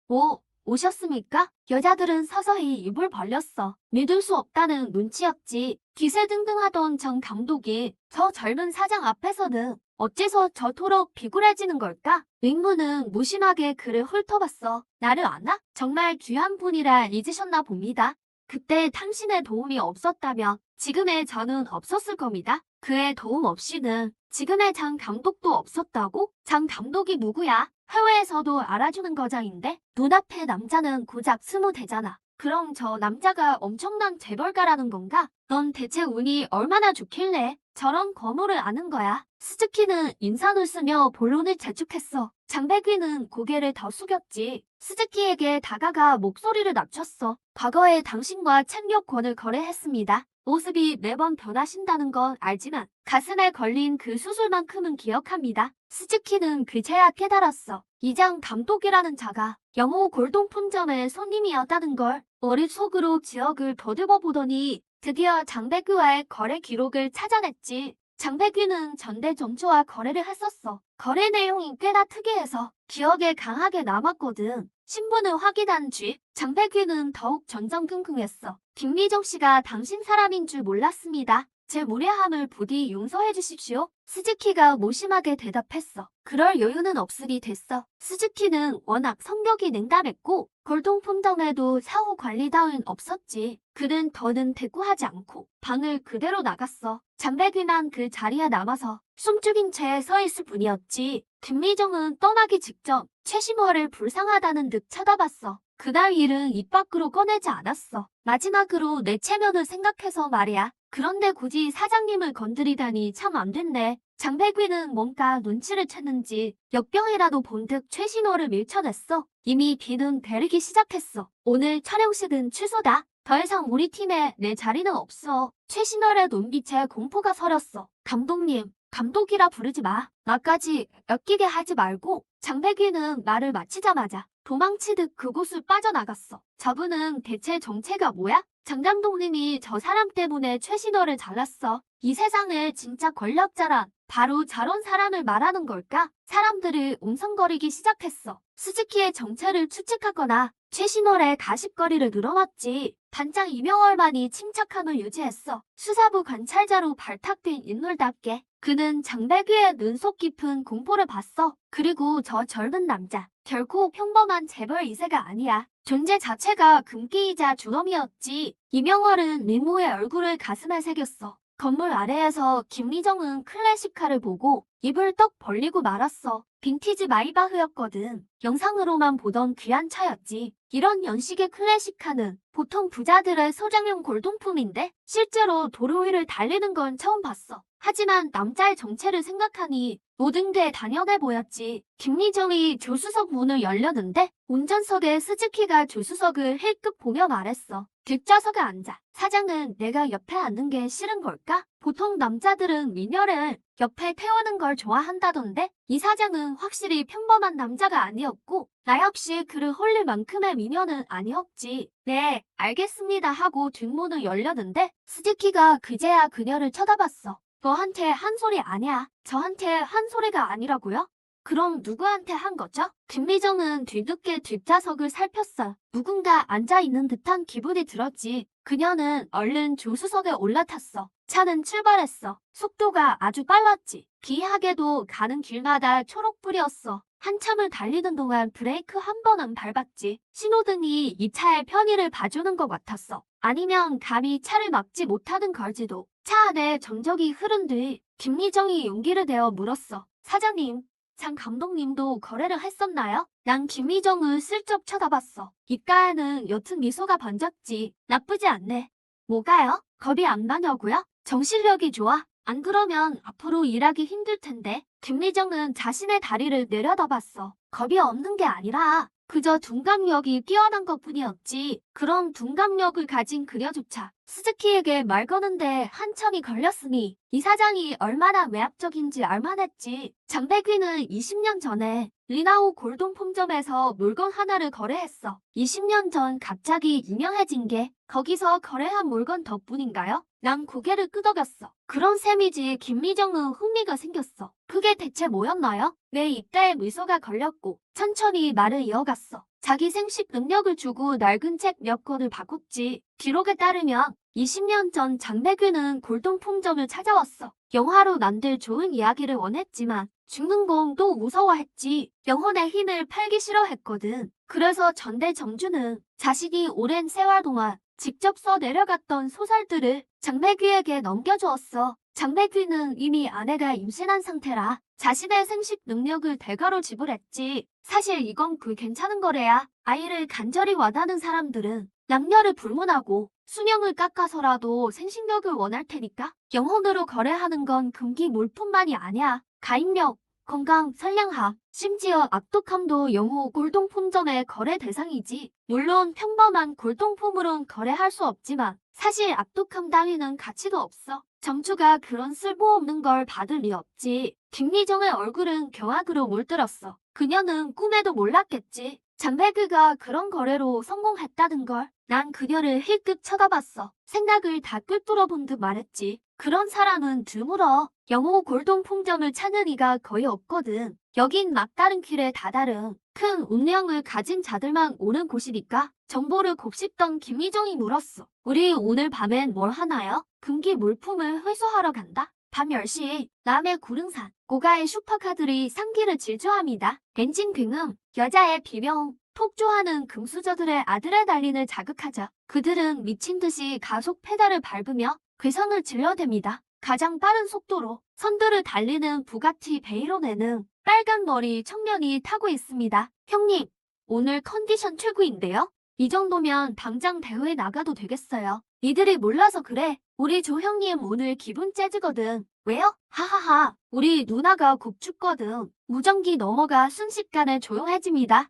오셨습니까? 여자들은 서서히 입을 벌렸어. 믿을 수 없다는 눈치였지. 기세등등하던 장 감독이 저 젊은 사장 앞에서는 어째서 저토록 비굴해지는 걸까? 윙무는 무심하게 그를 훑어봤어. 나를 아나? 정말 귀한 분이라 잊으셨나 봅니다. 그때 당신의 도움이 없었다면 지금의 저는 없었을 겁니다. 그의 도움 없이는 지금의 장 감독도 없었다고? 장 감독이 누구야? 해외에서도 알아주는 거장인데 눈앞의 남자는 고작 20대잖아. 그럼 저 남자가 엄청난 재벌가라는 건가? 넌 대체 운이 얼마나 좋길래 저런 번호를 아는 거야? 스즈키는 인상을 쓰며 본론을 재촉했어. 장백위는 고개를 더 숙였지. 스즈키에게 다가가 목소리를 낮췄어. 과거에 당신과 챙력권을 거래했습니다. 모습이 매번 변하신다는 건 알지만 가슴에 걸린 그 수술만큼은 기억합니다. 스즈키는 그제야 깨달았어. 이장 감독이라는 자가 영호 골동품점의 손님이었다는 걸. 머릿속으로 기억을 더듬어 보더니 드디어 장백규와의 거래 기록을 찾아냈지. 장백규는 전대점주와 거래를 했었어. 거래 내용이 꽤나 특이해서 기억에 강하게 남았거든. 신분을 확인한 뒤 장백규는 더욱 전전긍긍했어. 김미정 씨가 당신 사람인 줄 몰랐습니다. 제 무례함을 부디 용서해 주십시오. 스즈키가 무심하게 대답했어. 그럴 여유는 없으리 됐어. 스즈키는 워낙 성격이 냉담했고 골동품점에도 사후 관리 따윈 없었지. 그는 더는 대꾸하지 않고 방을 그대로 나갔어. 장백위만 그 자리에 남아서 숨죽인 채 서 있을 뿐이었지. 김미정은 떠나기 직전 최신호를 불쌍하다는 듯 쳐다봤어. 그날 일은 입 밖으로 꺼내지 않았어. 마지막으로 내 체면을 생각해서 말이야. 그런데 굳이 사장님을 건드리다니 참 안 됐네. 장백위는 뭔가 눈치를 챘는지 역병이라도 본 듯 최신호를 밀쳐냈어. 이미 비는 내리기 시작했어. 오늘 촬영식은 취소다. 더 이상 우리 팀에 내 자리는 없어. 최신월의 눈빛에 공포가 서렸어. 감독님, 감독이라 부르지 마. 나까지 엮이게 하지 말고. 장백위는 말을 마치자마자 도망치듯 그곳을 빠져나갔어. 저분은 대체 정체가 뭐야? 장 감독님이 저 사람 때문에 최신월을 잘랐어. 이 세상의 진짜 권력자란 바로 저런 사람을 말하는 걸까? 사람들을 웅성거리기 시작했어. 스즈키의 정체를 추측하거나 최신월의 가십거리를 늘어놨지. 단장 이명월만이 침착함을 유지했어. 수사부 관찰자로 발탁된 인물답게. 그는 장백위의 눈속 깊은 공포를 봤어. 그리고 저 젊은 남자. 결코 평범한 재벌 2세가 아니야. 존재 자체가 금기이자 주범이었지. 이명월은 민모의 얼굴을 가슴에 새겼어. 건물 아래에서 김미정은 클래식카를 보고 입을 떡 벌리고 말았어. 빈티지 마이바흐였거든. 영상으로만 보던 귀한 차였지. 이런 연식의 클래식카는 보통 부자들의 소장용 골동품인데 실제로 도로 위를 달리는 건 처음 봤어. 하지만 남자의 정체를 생각하니 모든 게 당연해 보였지. 김미정이 조수석 문을 열려는데 운전석에 스즈키가 조수석을 힐끗 보며 말했어. 뒷좌석에 앉아. 사장은 내가 옆에 앉는 게 싫은 걸까? 보통 남자들은 미녀를 옆에 태우는 걸 좋아한다던데 이 사장은 확실히 평범한 남자가 아니었고 나 역시 그를 홀릴 만큼의 미녀는 아니었지. 네, 알겠습니다 하고 뒷문을 열렸는데 스즈키가 그제야 그녀를 쳐다봤어. 너한테 한 소리 아니야. 저한테 한 소리가 아니라고요? 그럼 누구한테 한 거죠? 김미정은 뒤늦게 뒷좌석을 살폈어. 누군가 앉아있는 듯한 기분이 들었지. 그녀는 얼른 조수석에 올라탔어. 차는 출발했어. 속도가 아주 빨랐지. 기이하게도 가는 길마다 초록불이었어. 한참을 달리는 동안 브레이크 한 번은 밟았지. 신호등이 이 차의 편의를 봐주는 것 같았어. 아니면 감히 차를 막지 못하는 걸지도. 차 안에 정적이 흐른 뒤 김미정이 용기를 내어 물었어. 사장님, 장 감독님도 거래를 했었나요? 난 김미정을 슬쩍 쳐다봤어. 입가에는 옅은 미소가 번졌지. 나쁘지 않네. 뭐가요? 겁이 안 나냐고요? 정신력이 좋아. 안 그러면 앞으로 일하기 힘들 텐데. 김미정은 자신의 다리를 내려다봤어. 겁이 없는 게 아니라 그저 둔감력이 뛰어난 것뿐이었지. 그런 둔감력을 가진 그녀조차 스즈키에게 말 거는데 한참이 걸렸으니 이 사장이 얼마나 매압적인지 알만했지. 장백위는 20년 전에 리나오 골동품점에서 물건 하나를 거래했어. 20년 전 갑자기 유명해진 게 거기서 거래한 물건 덕분인가요? 난 고개를 끄덕였어. 그런 셈이지. 김미정은 흥미가 생겼어. 그게 대체 뭐였나요? 내 입가에 미소가 걸렸고 천천히 말을 이어갔어. 자기 생식 능력을 주고 낡은 책 몇 권을 바꿨지. 기록에 따르면 20년 전 장백위는 골동품점을 찾아왔어. 영화로 만들 좋은 이야기를 원했지만 죽는 건 또 무서워했지. 영혼의 힘을 팔기 싫어했거든. 그래서 전대정주는 자신이 오랜 세월 동안 직접 써 내려갔던 소설들을 장백위에게 넘겨주었어. 장백위는 이미 아내가 임신한 상태라 자신의 생식 능력을 대가로 지불했지. 사실 이건 괜찮은 거래야. 아이를 간절히 원하는 사람들은 남녀를 불문하고 수명을 깎아서라도 생식력을 원할 테니까. 영혼으로 거래하는 건 금기 물품만이 아니야. 가입력, 건강, 선량함, 심지어 악독함도 영호 골동품점의 거래 대상이지. 물론 평범한 골동품으론 거래할 수 없지만 사실 악독함 따위는 가치도 없어. 점주가 그런 쓸모없는 걸 받을 리 없지. 김미정의 얼굴은 경악으로 물들었어. 그녀는 꿈에도 몰랐겠지. 장배그가 그런 거래로 성공했다는 걸. 난 그녀를 힐끗 쳐다봤어. 생각을 다 꿰뚫어 본 듯 말했지. 그런 사람은 드물어. 영호 골동품점을 찾는 이가 거의 없거든. 여긴 막다른 길에 다다른 큰 운명을 가진 자들만 오는 곳이니까. 정보를 곱씹던 김미정이 물었어. 우리 오늘 밤엔 뭘 하나요? 금기 물품을 회수하러 간다. 밤 10시 남해 구릉산 고가의 슈퍼카들이 상기를 질주합니다. 엔진 굉음, 여자의 비명, 폭주하는 금수저들의 아드레날린을 자극하자 그들은 미친 듯이 가속 페달을 밟으며 괴성을 질러댑니다. 가장 빠른 속도로 선두를 달리는 부가티 베이론에는 빨간 머리 청년이 타고 있습니다. 형님, 오늘 컨디션 최고인데요? 이 정도면 당장 대회에 나가도 되겠어요. 니들이 몰라서 그래. 우리 조 형님 오늘 기분 재즈거든. 왜요? 하하하. 우리 누나가 곧 죽거든. 무전기 넘어가 순식간에 조용해집니다.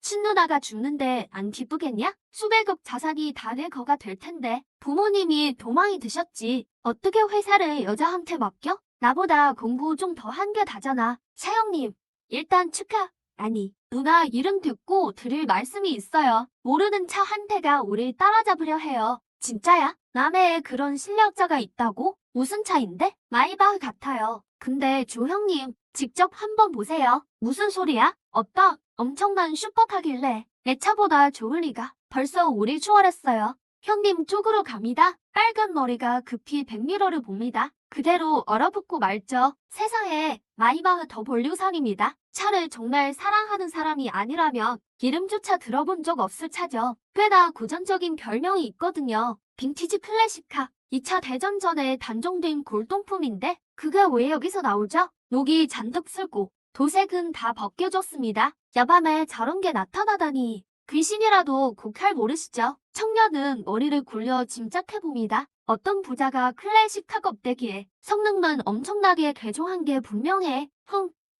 친누나가 죽는데 안 기쁘겠냐? 수백억 자산이 다 내 거가 될 텐데. 부모님이 도망이 드셨지. 어떻게 회사를 여자한테 맡겨? 나보다 공부 좀 더 한 게 다잖아. 차영님, 일단 아니, 누나 이름 듣고 드릴 말씀이 있어요. 모르는 차 한 대가 우릴 따라잡으려 해요. 진짜야? 남해에 그런 실력자가 있다고? 무슨 차인데? 마이바흐 같아요. 근데 조 형님, 직접 한번 보세요. 무슨 소리야? 어떤 엄청난 슈퍼카길래 내 차보다 좋을 리가. 벌써 우리 추월했어요. 형님 쪽으로 갑니다. 빨간 머리가 급히 백미러를 봅니다. 그대로 얼어붙고 말죠. 세상에 마이바흐 더 볼류상입니다. 차를 정말 사랑하는 사람이 아니라면 이름조차 들어본 적 없을 차죠. 꽤나 고전적인 별명이 있거든요. 빈티지 클래식카. 이 차 대전 전에 단종된 골동품인데 그가 왜 여기서 나오죠? 녹이 잔뜩 슬고 도색은 다 벗겨졌습니다. 야밤에 저런 게 나타나다니. 귀신이라도 곡할 모르시죠? 청년은 머리를 굴려 짐작해봅니다. 어떤 부자가 클래식카 껍데기에 성능만 엄청나게 개조한 게 분명해.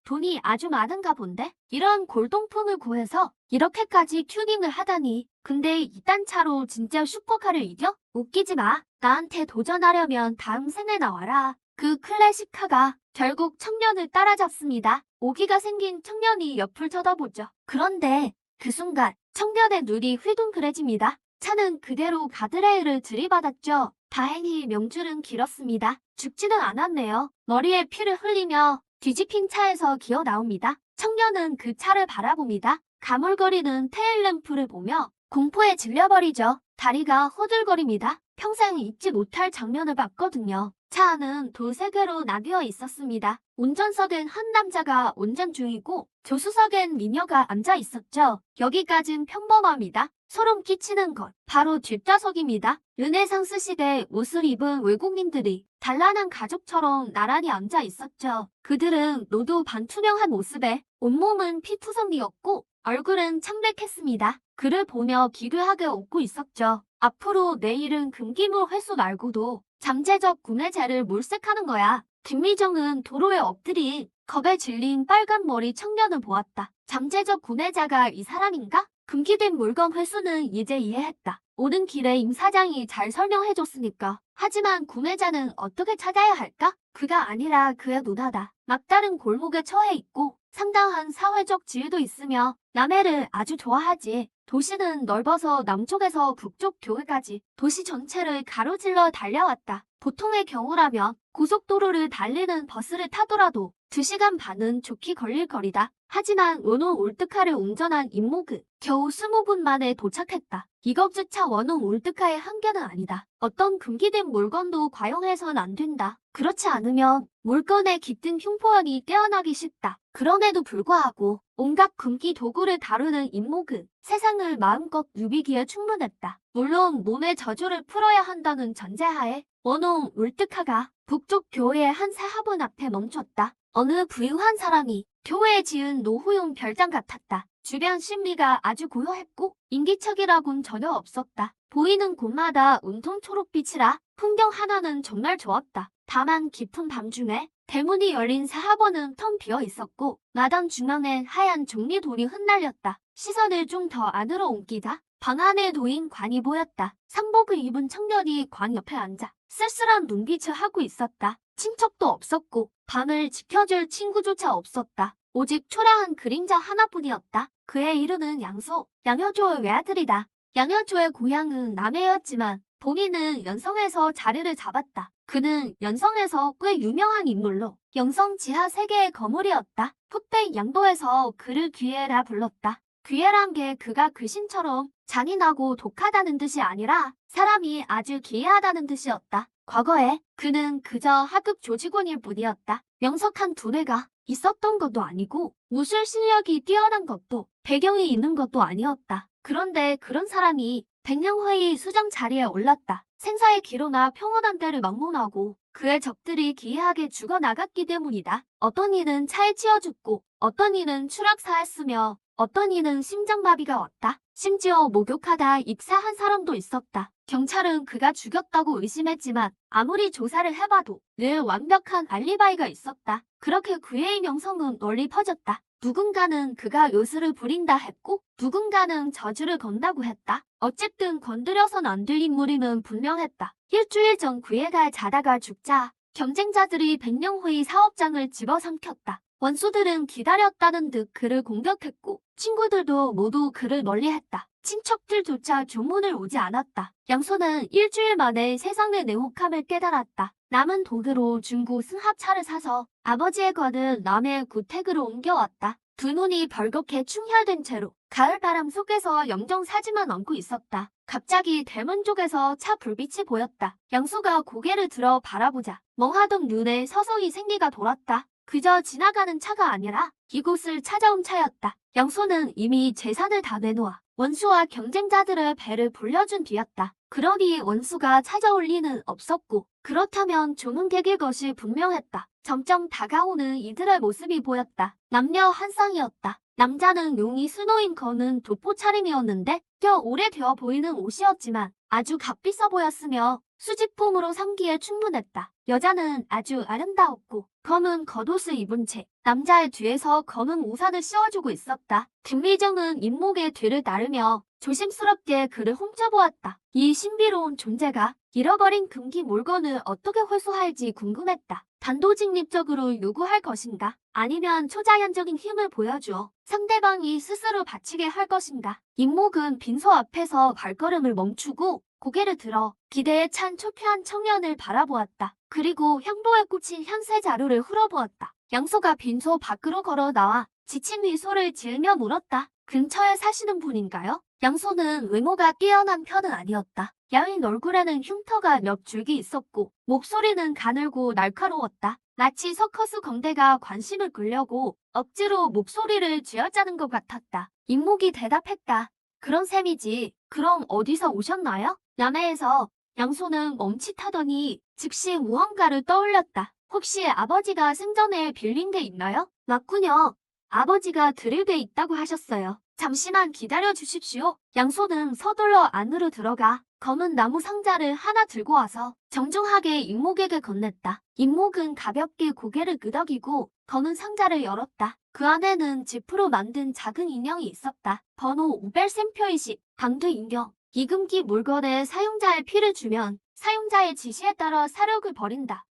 돈이 아주 많은가 본데? 이런 골동품을 구해서 이렇게까지 튜닝을 하다니. 근데 이딴 차로 진짜 슈퍼카를 이겨? 웃기지 마. 나한테 도전하려면 다음 생에 나와라. 그 클래식카가 결국 청년을 따라잡습니다. 오기가 생긴 청년이 옆을 쳐다보죠. 그런데 그 순간 청년의 눈이 휘둥그레집니다. 차는 그대로 가드레일을 들이받았죠. 다행히 명줄은 길었습니다. 죽지는 않았네요. 머리에 피를 흘리며 뒤집힌 차에서 기어 나옵니다. 청년은 그 차를 바라봅니다. 가물거리는 테일램프를 보며 공포에 질려버리죠. 다리가 호들거립니다. 평생 잊지 못할 장면을 봤거든요. 차 안은 돌 3개로 나뉘어 있었습니다. 운전석엔 한 남자가 운전 중이고 조수석엔 미녀가 앉아 있었죠. 여기까진 평범합니다. 소름 끼치는 것, 바로 뒷좌석입니다. 르네상스 시대 옷을 입은 외국인들이 단란한 가족처럼 나란히 앉아 있었죠. 그들은 로도 반투명한 모습에 온몸은 피투성이었고 얼굴은 창백했습니다. 그를 보며 기괴하게 웃고 있었죠. 앞으로 내일은 금기물 회수 말고도 잠재적 구매자를 몰색하는 거야. 김미정은 도로에 엎드린 겁에 질린 빨간 머리 청년을 보았다. 잠재적 구매자가 이 사람인가? 금기된 물건 회수는 이제 이해했다. 오는 길에 임 사장이 잘 설명해줬으니까. 하지만 구매자는 어떻게 찾아야 할까? 그가 아니라 그의 누나다. 막다른 골목에 처해 있고 상당한 사회적 지위도 있으며 남해를 아주 좋아하지. 도시는 넓어서 남쪽에서 북쪽 교회까지 도시 전체를 가로질러 달려왔다. 보통의 경우라면 고속도로를 달리는 버스를 타더라도 2시간 반은 좋게 걸릴 거리다. 하지만 원호 올드카를 운전한 임목은 겨우 20분 만에 도착했다. 이것조차 원호 올드카의 한계는 아니다. 어떤 금기된 물건도 과용해선 안 된다. 그렇지 않으면 물건에 깃든 흉포원이 깨어나기 쉽다. 그럼에도 불구하고 온갖 금기 도구를 다루는 임목은 세상을 마음껏 누비기에 충분했다. 물론 몸의 저주를 풀어야 한다는 전제하에 원호 올드카가 북쪽 교회의 한 사하분 앞에 멈췄다. 어느 부유한 사람이 교회에 지은 노후용 별장 같았다. 주변 신비가 아주 고요했고 인기척이라곤 전혀 없었다. 보이는 곳마다 온통 초록빛이라 풍경 하나는 정말 좋았다. 다만 깊은 밤중에 대문이 열린 사하번은 텅 비어 있었고 마당 중앙엔 하얀 종이 돌이 흩날렸다. 시선을 좀 더 안으로 옮기자 방 안에 놓인 관이 보였다. 상복을 입은 청년이 관 옆에 앉아 쓸쓸한 눈빛을 하고 있었다. 친척도 없었고 방을 지켜줄 친구조차 없었다. 오직 초라한 그림자 하나뿐이었다. 그의 이름은 양소, 양효조의 외아들이다. 양효조의 고향은 남해였지만 본인은 연성에서 자리를 잡았다. 그는 연성에서 꽤 유명한 인물로 영성 지하 세계의 거물이었다. 풋백 양도에서 그를 귀해라 불렀다. 귀해란 게 그가 귀신처럼 잔인하고 독하다는 뜻이 아니라 사람이 아주 기이하다는 뜻이었다. 과거에 그는 그저 하급 조직원일 뿐이었다. 명석한 두뇌가 있었던 것도 아니고 무술 실력이 뛰어난 것도 배경이 있는 것도 아니었다. 그런데 그런 사람이 백령회의 수장 자리에 올랐다. 생사의 기로나 평온한 때를 막론하고 그의 적들이 기이하게 죽어나갔기 때문이다. 어떤 이는 차에 치여 죽고 어떤 이는 추락사했으며 어떤 이는 심장마비가 왔다. 심지어 목욕하다 익사한 사람도 있었다. 경찰은 그가 죽였다고 의심했지만 아무리 조사를 해봐도 늘 완벽한 알리바이가 있었다. 그렇게 그의 명성은 널리 퍼졌다. 누군가는 그가 요술을 부린다 했고 누군가는 저주를 건다고 했다. 어쨌든 건드려선 안 될 인물임은 분명했다. 일주일 전 그애가 자다가 죽자 경쟁자들이 백령회의 사업장을 집어삼켰다. 원수들은 기다렸다는 듯 그를 공격했고 친구들도 모두 그를 멀리했다. 친척들조차 조문을 오지 않았다. 양소는 일주일 만에 세상의 냉혹함을 깨달았다. 남은 돈으로 중고 승합차를 사서 아버지의 거는 남의 구택으로 옮겨왔다. 두 눈이 벌겋게 충혈된 채로 가을바람 속에서 영정사지만 얹고 있었다. 갑자기 대문 쪽에서 차 불빛이 보였다. 양소가 고개를 들어 바라보자 멍하던 눈에 서서히 생기가 돌았다. 그저 지나가는 차가 아니라 이곳을 찾아온 차였다. 양소는 이미 재산을 다 내놓아 원수와 경쟁자들의 배를 불려준 뒤였다. 그러니 원수가 찾아올 리는 없었고 그렇다면 조문객일 것이 분명했다. 점점 다가오는 이들의 모습이 보였다. 남녀 한 쌍이었다. 남자는 용이 수노인 거는 도포 차림이었는데 꽤 오래되어 보이는 옷이었지만 아주 값비싸 보였으며 수집품으로 삼기에 충분했다. 여자는 아주 아름다웠고 검은 겉옷을 입은 채 남자의 뒤에서 검은 우산을 씌워주고 있었다. 김미정은 임목의 뒤를 따르며 조심스럽게 그를 훔쳐보았다. 이 신비로운 존재가 잃어버린 금기 물건을 어떻게 회수할지 궁금했다. 단도직입적으로 요구할 것인가? 아니면 초자연적인 힘을 보여주어 상대방이 스스로 바치게 할 것인가? 임목은 빈소 앞에서 발걸음을 멈추고 고개를 들어 기대에 찬 초췌한 청년을 바라보았다. 그리고 향도에 꽂힌 향세 자루를 흘어보았다. 양소가 빈소 밖으로 걸어 나와 지친 미소를 지으며 물었다. 근처에 사시는 분인가요? 양소는 외모가 뛰어난 편은 아니었다. 야윈 얼굴에는 흉터가 몇 줄기 있었고 목소리는 가늘고 날카로웠다. 마치 서커스 광대가 관심을 끌려고 억지로 목소리를 쥐어짜는 것 같았다. 임목이 대답했다. 그런 셈이지. 그럼 어디서 오셨나요? 남해에서. 양소는 멈칫하더니 즉시 무언가를 떠올렸다. 혹시 아버지가 생전에 빌린 게 있나요? 맞군요. 아버지가 드릴 게 있다고 하셨어요. 잠시만 기다려 주십시오. 양소는 서둘러 안으로 들어가 검은 나무 상자를 하나 들고 와서 정중하게 임목에게 건넸다. 임목은 가볍게 고개를 끄덕이고 검은 상자를 열었다. 그 안에는 지프로 만든 작은 인형이 있었다. 번호 500샘표이식 강도 인형. 이금기 물건에 사용자의 피를 주면 사용자의 지시에 따라 사력을 벌인다.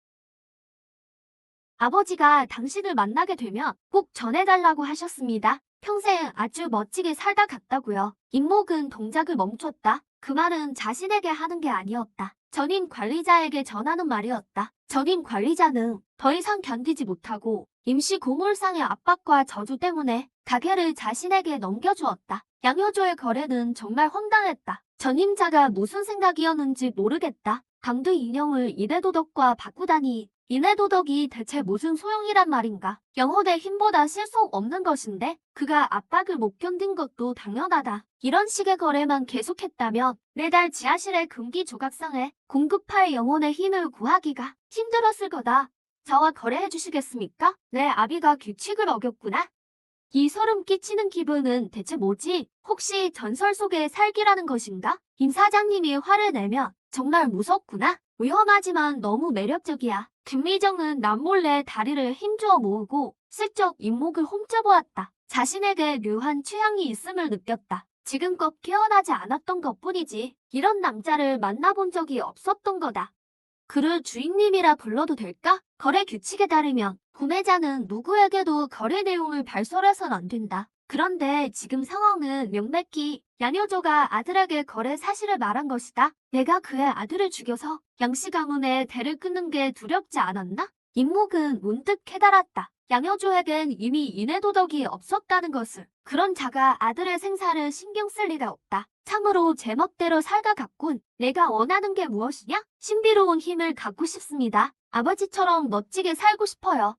아버지가 당신을 만나게 되면 꼭 전해달라고 하셨습니다. 평생 아주 멋지게 살다 갔다고요. 임목은 동작을 멈췄다. 그 말은 자신에게 하는 게 아니었다. 전임 관리자에게 전하는 말이었다. 전임 관리자는 더 이상 견디지 못하고 임시 고물상의 압박과 저주 때문에 가게를 자신에게 넘겨주었다. 양효조의 거래는 정말 황당했다. 전임자가 무슨 생각이었는지 모르겠다. 강도 인형을 이내도덕과 바꾸다니 이내도덕이 대체 무슨 소용이란 말인가. 영혼의 힘보다 실속 없는 것인데 그가 압박을 못 견딘 것도 당연하다. 이런 식의 거래만 계속했다면 매달 지하실의 금기 조각상에 공급할 영혼의 힘을 구하기가 힘들었을 거다. 저와 거래해 주시겠습니까? 내 아비가 규칙을 어겼구나. 이 소름 끼치는 기분은 대체 뭐지? 혹시 전설 속의 살기라는 것인가? 임 사장님이 화를 내면 정말 무섭구나. 위험하지만 너무 매력적이야. 김미정은 남몰래 다리를 힘주어 모으고 슬쩍 잇목을 홈쪄보았다. 자신에게 묘한 취향이 있음을 느꼈다. 지금껏 깨어나지 않았던 것뿐이지 이런 남자를 만나본 적이 없었던 거다. 그를 주인님이라 불러도 될까? 거래 규칙에 따르면 구매자는 누구에게도 거래 내용을 발설해선 안 된다. 그런데 지금 상황은 명백히 양효조가 아들에게 거래 사실을 말한 것이다. 내가 그의 아들을 죽여서 양씨 가문의 대를 끊는 게 두렵지 않았나? 임목은 문득 깨달았다. 양효조에겐 이미 인애도덕이 없었다는 것을. 그런 자가 아들의 생사를 신경 쓸 리가 없다. 참으로 제멋대로 살다 갔군. 내가 원하는 게 무엇이냐? 신비로운 힘을 갖고 싶습니다. 아버지처럼 멋지게 살고 싶어요.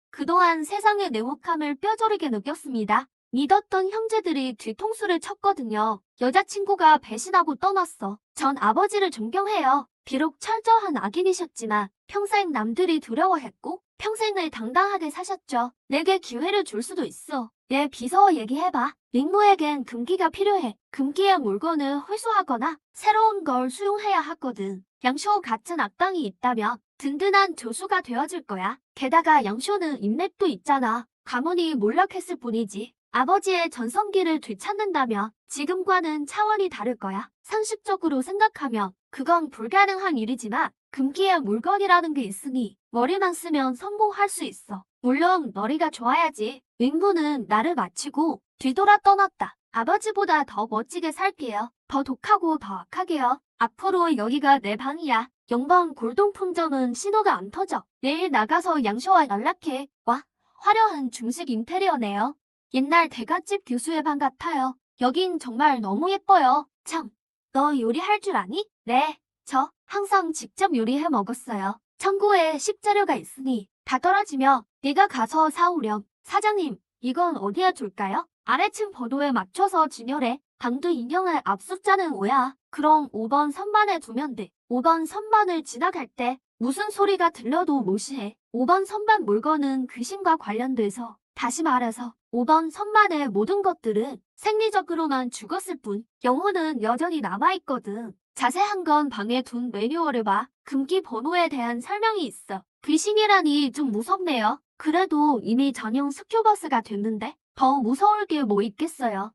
그동안 세상의 냉혹함을 뼈저리게 느꼈습니다. 믿었던 형제들이 뒤통수를 쳤거든요. 여자친구가 배신하고 떠났어. 전 아버지를 존경해요. 비록 철저한 악인이셨지만 평생 남들이 두려워했고 평생을 당당하게 사셨죠. 내게 기회를 줄 수도 있어. 얘 비서와 얘기해봐. 링모에겐 금기가 필요해. 금기의 물건을 회수하거나 새로운 걸 수용해야 하거든. 양쇼 같은 악당이 있다면 든든한 조수가 되어줄 거야. 게다가 양쇼는 인맥도 있잖아. 가문이 몰락했을 뿐이지. 아버지의 전성기를 되찾는다면 지금과는 차원이 다를 거야. 상식적으로 생각하면 그건 불가능한 일이지만 금기의 물건이라는 게 있으니 머리만 쓰면 성공할 수 있어. 물론 머리가 좋아야지. 윙부는 나를 마치고 뒤돌아 떠났다. 아버지보다 더 멋지게 살게요. 더 독하고 더 악하게요. 앞으로 여기가 내 방이야. 영번 골동품점은 신호가 안 터져. 내일 나가서 양쇼와 연락해. 와, 화려한 중식 인테리어네요. 옛날 대갓집 교수의 방 같아요. 여긴 정말 너무 예뻐요. 참, 너 요리할 줄 아니? 네, 저 항상 직접 요리해 먹었어요. 창고에 식재료가 있으니 다 떨어지며 네가 가서 사오렴. 사장님, 이건 어디에 둘까요? 아래층 번호에 맞춰서 진열해. 강도 인형을 앞 숫자는 5야. 그럼 5번 선반에 두면 돼. 5번 선반을 지나갈 때 무슨 소리가 들려도 무시해. 5번 선반 물건은 귀신과 관련돼서 다시 말해서 5번 선반의 모든 것들은 생리적으로만 죽었을 뿐 영혼은 여전히 남아있거든. 자세한 건 방에 둔 매뉴얼을 봐. 금기 번호에 대한 설명이 있어. 귀신이라니 좀 무섭네요. 그래도 이미 전용 스큐버스가 됐는데 더 무서울 게 뭐 있겠어요.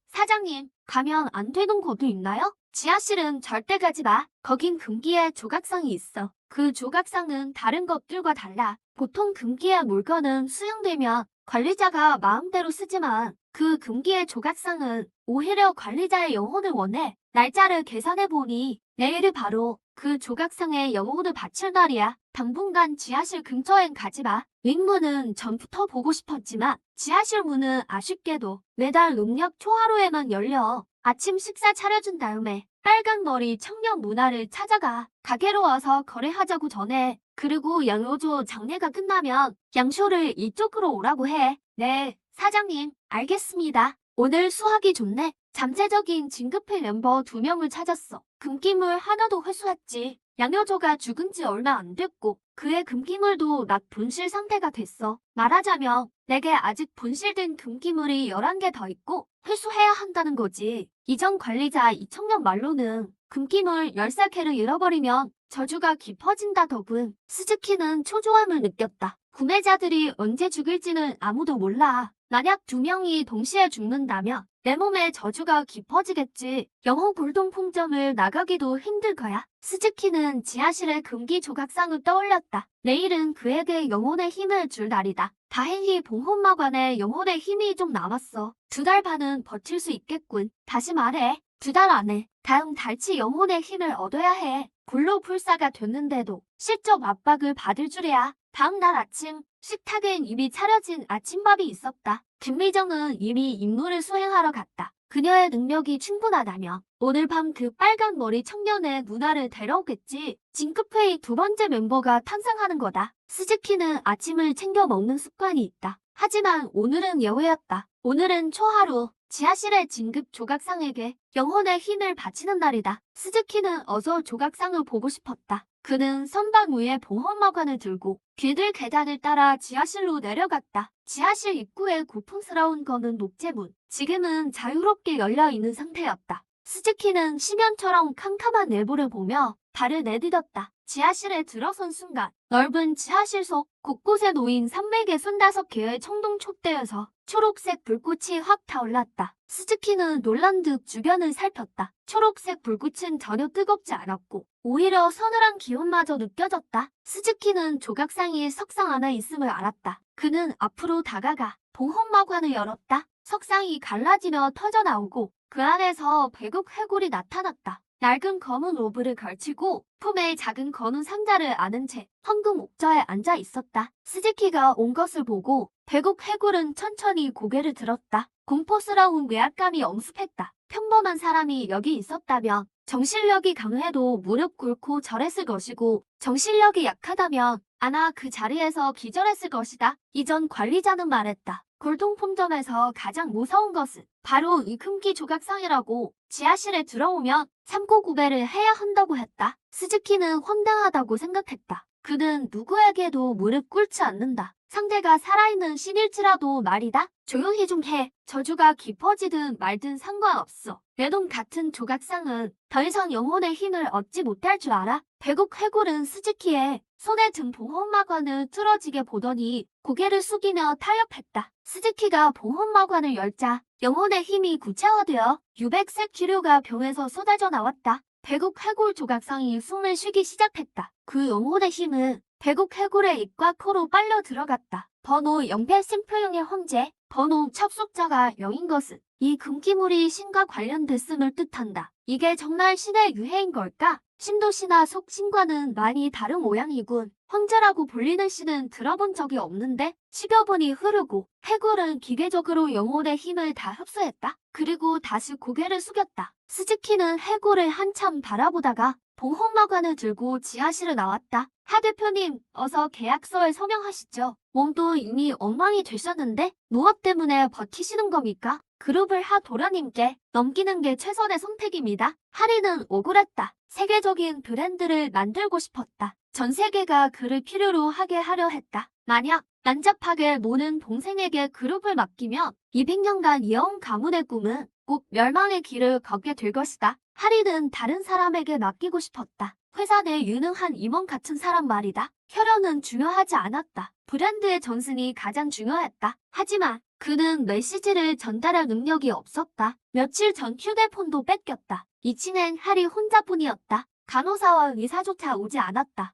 사장님, 가면 안 되는 곳도 있나요? 지하실은 절대 가지 마. 거긴 금기의 조각상이 있어. 그 조각상은 다른 것들과 달라. 보통 금기의 물건은 수용되면 관리자가 마음대로 쓰지만 그 금기의 조각상은 오히려 관리자의 영혼을 원해. 날짜를 계산해보니 내일이 바로 그 조각상에 영혼을 바칠 날이야. 당분간 지하실 근처엔 가지 마. 윙문은 전부터 보고 싶었지만 지하실 문은 아쉽게도 매달 음력 초하루에만 열려. 아침 식사 차려준 다음에 빨간 머리 청년 문화를 찾아가. 가게로 와서 거래하자고 전해. 그리고 양효조 장례가 끝나면 양쇼를 이쪽으로 오라고 해. 네, 사장님, 알겠습니다. 오늘 수학이 좋네. 잠재적인 진급회 멤버 2명을 찾았어. 금기물 하나도 회수했지. 양효조가 죽은 지 얼마 안 됐고 그의 금기물도 낙 분실 상태가 됐어. 말하자면 내게 아직 분실된 금기물이 11개 더 있고 회수해야 한다는 거지. 이전 관리자 이청년 말로는 금기물 13개를 잃어버리면 저주가 깊어진다 더군. 스즈키는 초조함을 느꼈다. 구매자들이 언제 죽일지는 아무도 몰라. 만약 2명이 동시에 죽는다면 내 몸에 저주가 깊어지겠지. 영호 골동품점을 나가기도 힘들 거야. 스즈키는 지하실의 금기 조각상을 떠올렸다. 내일은 그에게 영혼의 힘을 줄 날이다. 다행히 봉혼마관에 영혼의 힘이 좀 남았어. 2달 반은 버틸 수 있겠군. 다시 말해. 2달 안에 다음 달치 영혼의 힘을 얻어야 해. 불로불사가 됐는데도 실적 압박을 받을 줄이야. 다음 날 아침 식탁엔 이미 차려진 아침밥이 있었다. 김미정은 이미 임무를 수행하러 갔다. 그녀의 능력이 충분하다면 오늘 밤 그 빨간 머리 청년의 누나를 데려오겠지. 진급회의 2번째 멤버가 탄생하는 거다. 스즈키는 아침을 챙겨 먹는 습관이 있다. 하지만 오늘은 예외였다. 오늘은 초하루. 지하실의 진급 조각상에게 영혼의 힘을 바치는 날이다. 스즈키는 어서 조각상을 보고 싶었다. 그는 선반 위에 봉헌마관을 들고 귀들 계단을 따라 지하실로 내려갔다. 지하실 입구에 고풍스러운 거는 녹제문. 지금은 자유롭게 열려있는 상태였다. 스즈키는 심연처럼 캄캄한 내부를 보며 발을 내디뎠다. 지하실에 들어선 순간 넓은 지하실 속 곳곳에 놓인 365개의 청동 촛대에서 초록색 불꽃이 확 타올랐다. 스즈키는 놀란 듯 주변을 살폈다. 초록색 불꽃은 전혀 뜨겁지 않았고 오히려 서늘한 기운마저 느껴졌다. 스즈키는 조각상이 석상 안에 있음을 알았다. 그는 앞으로 다가가 보험마관을 열었다. 석상이 갈라지며 터져나오고 그 안에서 백옥 해골이 나타났다. 낡은 검은 로브를 걸치고 품에 작은 검은 상자를 안은 채 황금 옥좌에 앉아 있었다. 스즈키가 온 것을 보고 백옥 해골은 천천히 고개를 들었다. 공포스러운 외압감이 엄습했다. 평범한 사람이 여기 있었다면 정신력이 강해도 무릎 꿇고 절했을 것이고 정신력이 약하다면 아마 그 자리에서 기절했을 것이다. 이전 관리자는 말했다. 골동품점에서 가장 무서운 것은 바로 이 금기 조각상이라고. 지하실에 들어오면 삼고구배를 해야 한다고 했다. 스즈키는 황당하다고 생각했다. 그는 누구에게도 무릎 꿇지 않는다. 상대가 살아있는 신일지라도 말이다. 조용히 좀 해. 저주가 깊어지든 말든 상관없어. 내 놈 같은 조각상은 더 이상 영혼의 힘을 얻지 못할 줄 알아. 백옥 해골은 스즈키의 손에 든 보험마관을 뚫어지게 보더니 고개를 숙이며 타협했다. 스즈키가 보험마관을 열자 영혼의 힘이 구체화되어 유백색 기류가 병에서 쏟아져 나왔다. 백옥 해골 조각상이 숨을 쉬기 시작했다. 그 영혼의 힘은 백옥 해골의 입과 코로 빨려 들어갔다. 번호 0배 심표용의 황제, 번호 접속자가 0인 것은 이 금기물이 신과 관련됐음을 뜻한다. 이게 정말 신의 유해인 걸까? 신도시나 속신과는 많이 다른 모양이군. 황제라고 불리는 신은 들어본 적이 없는데 10여 분이 흐르고 해골은 기계적으로 영혼의 힘을 다 흡수했다. 그리고 다시 고개를 숙였다. 스즈키는 해골을 한참 바라보다가 보험마관을 들고 지하실을 나왔다. 하 대표님, 어서 계약서에 서명하시죠. 몸도 이미 엉망이 되셨는데 무엇 때문에 버티시는 겁니까? 그룹을 하 도련님께 넘기는 게 최선의 선택입니다. 하리는 억울했다. 세계적인 브랜드를 만들고 싶었다. 전 세계가 그를 필요로 하게 하려 했다. 만약 난잡하게 노는 동생에게 그룹을 맡기면 200년간 이어온 가문의 꿈은 꼭 멸망의 길을 걷게 될 것이다. 하리는 다른 사람에게 맡기고 싶었다. 회사 내 유능한 임원 같은 사람 말이다. 혈연은 중요하지 않았다. 브랜드의 전승이 가장 중요했다. 하지만 그는 메시지를 전달할 능력이 없었다. 며칠 전 휴대폰도 뺏겼다. 2층엔 하리 혼자뿐이었다. 간호사와 의사조차 오지 않았다.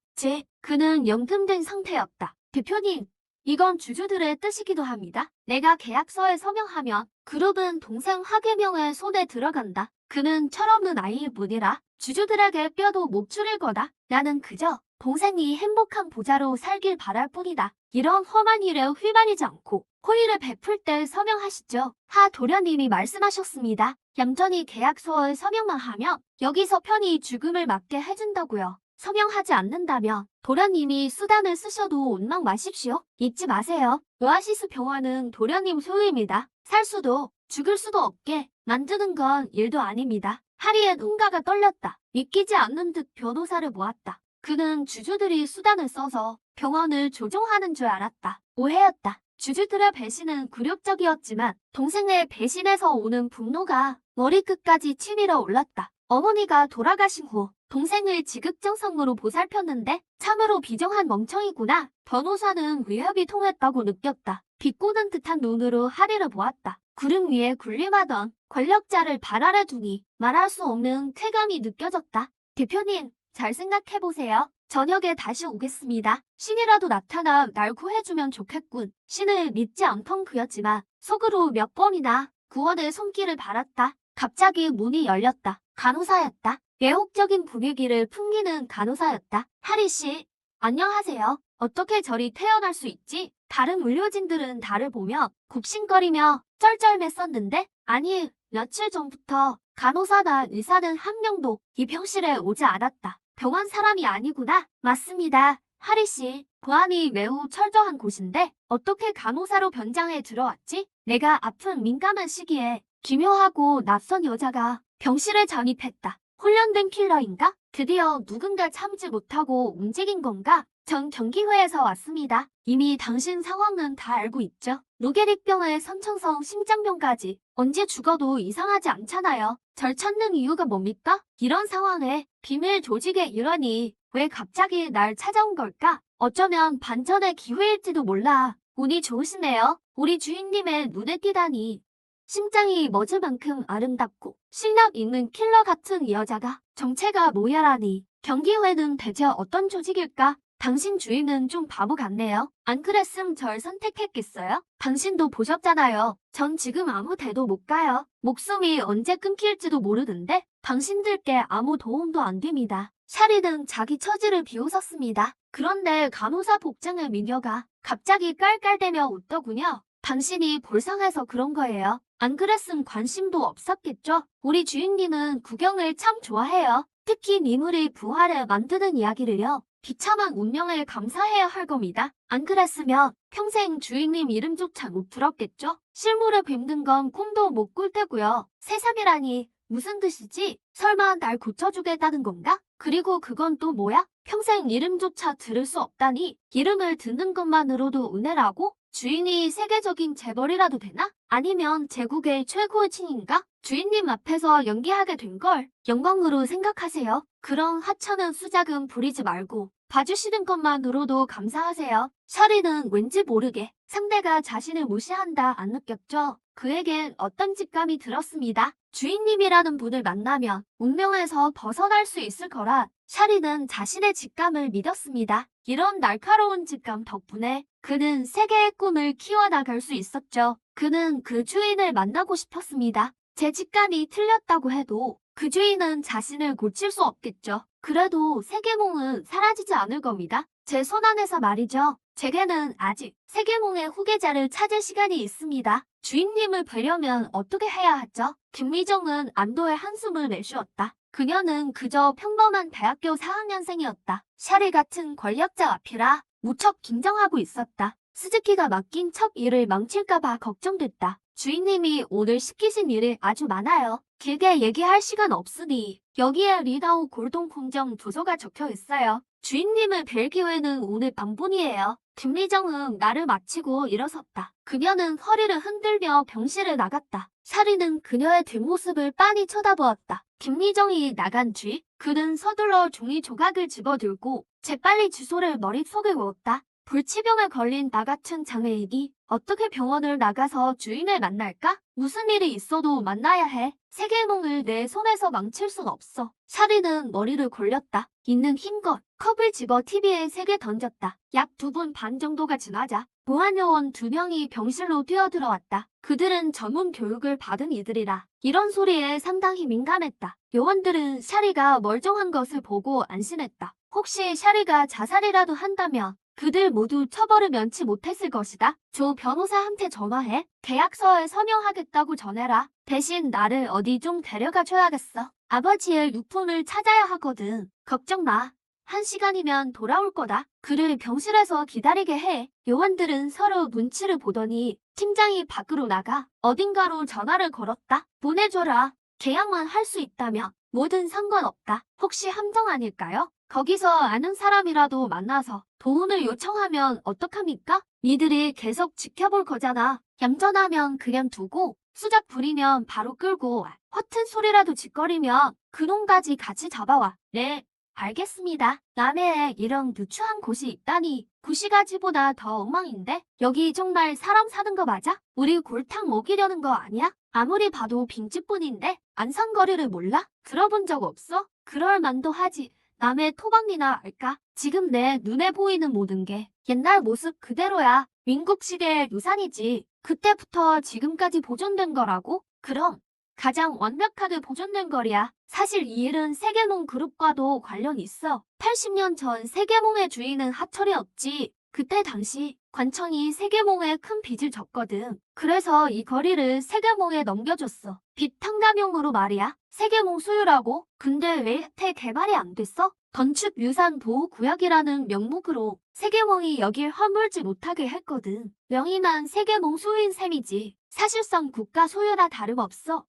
그는 연금된 상태였다. 대표님, 이건 주주들의 뜻이기도 합니다. 내가 계약서에 서명하면 그룹은 동생 하계명의 손에 들어간다. 그는 철없는 아이일 뿐이라 주주들에게 뼈도 못 추릴 거다. 나는 그저 동생이 행복한 부자로 살길 바랄 뿐이다. 이런 험한 일에 휘말리지 않고 호의를 베풀 때 서명하시죠. 하 도련님이 말씀하셨습니다. 얌전히 계약서에 서명만 하면 여기서 편히 죽음을 맞게 해준다고요. 서명하지 않는다면 도련님이 수단을 쓰셔도 온망 마십시오. 잊지 마세요. 오아시스 병원은 도련님 소유입니다. 살 수도 죽을 수도 없게 만드는 건 일도 아닙니다. 하리의 눈가가 떨렸다. 믿기지 않는 듯 변호사를 모았다. 그는 주주들이 수단을 써서 병원을 조종하는 줄 알았다. 오해였다. 주주들의 배신은 굴욕적이었지만 동생의 배신에서 오는 분노가 머리끝까지 치밀어 올랐다. 어머니가 돌아가신 후 동생을 지극정성으로 보살폈는데 참으로 비정한 멍청이구나. 변호사는 위협이 통했다고 느꼈다. 비꼬는 듯한 눈으로 하리를 보았다. 구름 위에 군림하던 권력자를 발 아래 두니 말할 수 없는 쾌감이 느껴졌다. 대표님, 잘 생각해보세요. 저녁에 다시 오겠습니다. 신이라도 나타나 날 구해주면 좋겠군. 신을 믿지 않던 그였지만 속으로 몇 번이나 구원의 손길을 바랐다. 갑자기 문이 열렸다. 간호사였다. 매혹적인 분위기를 풍기는 간호사였다. 하리 씨, 안녕하세요. 어떻게 저리 태어날 수 있지? 다른 의료진들은 나를 보며 굽신거리며 쩔쩔맸었는데 아니, 며칠 전부터 간호사나 의사는 한 명도 이 병실에 오지 않았다. 병원 사람이 아니구나. 맞습니다. 하리 씨, 보안이 매우 철저한 곳인데 어떻게 간호사로 변장해 들어왔지? 내가 아픈 민감한 시기에 기묘하고 낯선 여자가 병실에 잠입했다. 훈련된 킬러인가? 드디어 누군가 참지 못하고 움직인 건가? 전 경기회에서 왔습니다. 이미 당신 상황은 다 알고 있죠. 노게릭병에 선천성 심장병까지 언제 죽어도 이상하지 않잖아요. 절 찾는 이유가 뭡니까? 이런 상황에 비밀 조직의 일원이 왜 갑자기 날 찾아온 걸까? 어쩌면 반전의 기회일지도 몰라. 운이 좋으시네요. 우리 주인님의 눈에 띄다니. 심장이 멎을 만큼 아름답고 실력 있는 킬러 같은 이 여자가 정체가 뭐야라니. 경기회는 대체 어떤 조직일까? 당신 주인은 좀 바보 같네요. 안 그랬음 절 선택했겠어요? 당신도 보셨잖아요. 전 지금 아무 데도 못 가요. 목숨이 언제 끊길지도 모르는데 당신들께 아무 도움도 안 됩니다. 샤리는 자기 처지를 비웃었습니다. 그런데 간호사 복장의 미녀가 갑자기 깔깔대며 웃더군요. 당신이 불쌍해서 그런 거예요. 안 그랬음 관심도 없었겠죠? 우리 주인님은 구경을 참 좋아해요. 특히 니물의 부활을 만드는 이야기를요. 비참한 운명에 감사해야 할 겁니다. 안 그랬으면 평생 주인님 이름조차 못 들었겠죠? 실물을 뵙는 건 꿈도 못 꿀 테고요. 세상이라니 무슨 뜻이지? 설마 날 고쳐주겠다는 건가? 그리고 그건 또 뭐야? 평생 이름조차 들을 수 없다니 이름을 듣는 것만으로도 은혜라고? 주인이 세계적인 재벌이라도 되나? 아니면 제국의 최고의 칭인가? 주인님 앞에서 연기하게 된 걸 영광으로 생각하세요. 그런 하찮은 수작은 부리지 말고 봐주시는 것만으로도 감사하세요. 샤리는 왠지 모르게 상대가 자신을 무시한다 안 느꼈죠? 그에겐 어떤 직감이 들었습니다. 주인님이라는 분을 만나면 운명에서 벗어날 수 있을 거라 샤리는 자신의 직감을 믿었습니다. 이런 날카로운 직감 덕분에 그는 세계의 꿈을 키워나갈 수 있었죠. 그는 그 주인을 만나고 싶었습니다. 제 직감이 틀렸다고 해도 그 주인은 자신을 고칠 수 없겠죠. 그래도 세계몽은 사라지지 않을 겁니다. 제 손안에서 말이죠. 제게는 아직 세계몽의 후계자를 찾을 시간이 있습니다. 주인님을 뵈려면 어떻게 해야 하죠? 김미정은 안도의 한숨을 내쉬었다. 그녀는 그저 평범한 대학교 4학년생이었다. 샤리 같은 권력자 앞이라 무척 긴장하고 있었다. 스즈키가 맡긴 첫 일을 망칠까봐 걱정됐다. 주인님이 오늘 시키신 일이 아주 많아요. 길게 얘기할 시간 없으니 여기에 리다오 골동 공정 주소가 적혀 있어요. 주인님을 뵐 기회는 오늘 밤뿐이에요. 김미정은 말을 마치고 일어섰다. 그녀는 허리를 흔들며 병실을 나갔다. 샤리는 그녀의 뒷모습을 빤히 쳐다보았다. 김미정이 나간 뒤 그는 서둘러 종이 조각을 집어들고 재빨리 주소를 머릿속에 넣었다. 불치병에 걸린 나 같은 장애인이 어떻게 병원을 나가서 주인을 만날까? 무슨 일이 있어도 만나야 해. 세계몽을 내 손에서 망칠 순 없어. 샤리는 머리를 굴렸다. 있는 힘껏 컵을 집어 TV에 3개 던졌다. 약 2분 반 정도가 지나자 보안요원 2명이 병실로 뛰어들어왔다. 그들은 전문 교육을 받은 이들이라 이런 소리에 상당히 민감했다. 요원들은 샤리가 멀쩡한 것을 보고 안심했다. 혹시 샤리가 자살이라도 한다면 그들 모두 처벌을 면치 못했을 것이다. 조 변호사한테 전화해 계약서에 서명하겠다고 전해라. 대신 나를 어디 좀 데려가 줘야겠어. 아버지의 유품을 찾아야 하거든. 걱정 마. 1시간이면 돌아올 거다. 그를 병실에서 기다리게 해. 요원들은 서로 눈치를 보더니 팀장이 밖으로 나가 어딘가로 전화를 걸었다. 보내줘라. 계약만 할 수 있다면 뭐든 상관없다. 혹시 함정 아닐까요? 거기서 아는 사람이라도 만나서 도움을 요청하면 어떡합니까? 니들이 계속 지켜볼 거잖아. 얌전하면 그냥 두고 수작 부리면 바로 끌고 허튼 소리라도 짓거리면 그놈까지 같이 잡아와. 네, 알겠습니다. 남해에 이런 누추한 곳이 있다니 구시가지보다 더 엉망인데? 여기 정말 사람 사는 거 맞아? 우리 골탕 먹이려는 거 아니야? 아무리 봐도 빈집뿐인데 안산거리를 몰라? 들어본 적 없어? 그럴 만도 하지. 남의 토박리나 알까? 지금 내 눈에 보이는 모든 게 옛날 모습 그대로야. 민국 시대의 유산이지. 그때부터 지금까지 보존된 거라고? 그럼 가장 완벽하게 보존된 거리야. 사실 이 일은 세계몽 그룹과도 관련 있어. 80년 전 세계몽의 주인은 하철이었지. 그때 당시 관청이 세계몽에 큰 빚을 졌거든. 그래서 이 거리를 세계몽에 넘겨줬어. 빚 탕감용으로 말이야. 세계몽 소유라고? 근데 왜 혜택 개발이 안 됐어? 건축 유산 보호 구역이라는 명목으로 세계몽이 여길 허물지 못하게 했거든. 명의만 세계몽 소유인 셈이지. 사실상 국가 소유라 다름없어.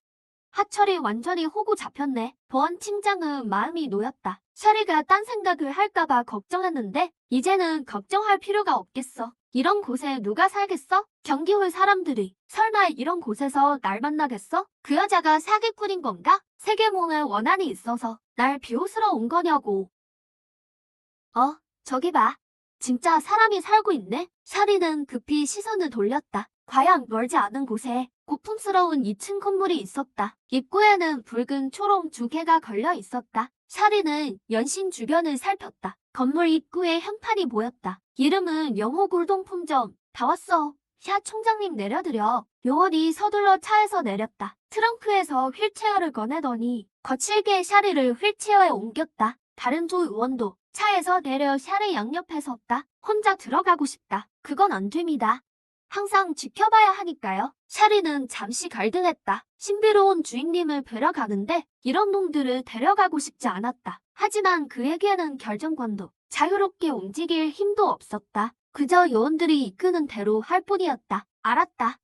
하철이 완전히 호구 잡혔네. 보안 팀장은 마음이 놓였다. 샤리가 딴 생각을 할까봐 걱정했는데 이제는 걱정할 필요가 없겠어. 이런 곳에 누가 살겠어? 경기홀 사람들이 설마 이런 곳에서 날 만나겠어? 그 여자가 사기꾼인 건가? 세계몽에 원한이 있어서 날 비웃으러 온 거냐고. 저기 봐. 진짜 사람이 살고 있네? 샤리는 급히 시선을 돌렸다. 과연 멀지 않은 곳에 고풍스러운 2층 건물이 있었다. 입구에는 붉은 초록 두 개가 걸려 있었다. 샤리는 연신 주변을 살폈다. 건물 입구에 현판이 보였다. 이름은 영호골동품점. 다 왔어. 샤 총장님 내려드려. 요원이 서둘러 차에서 내렸다. 트렁크에서 휠체어를 꺼내더니 거칠게 샤리를 휠체어에 옮겼다. 다른 두 의원도 차에서 내려 샤리 양옆에 섰다. 혼자 들어가고 싶다. 그건 안 됩니다. 항상 지켜봐야 하니까요. 샤리는 잠시 갈등했다. 신비로운 주인님을 뵈러 가는데 이런 놈들을 데려가고 싶지 않았다. 하지만 그에게는 결정권도 자유롭게 움직일 힘도 없었다. 그저 요원들이 이끄는 대로 할 뿐이었다. 알았다.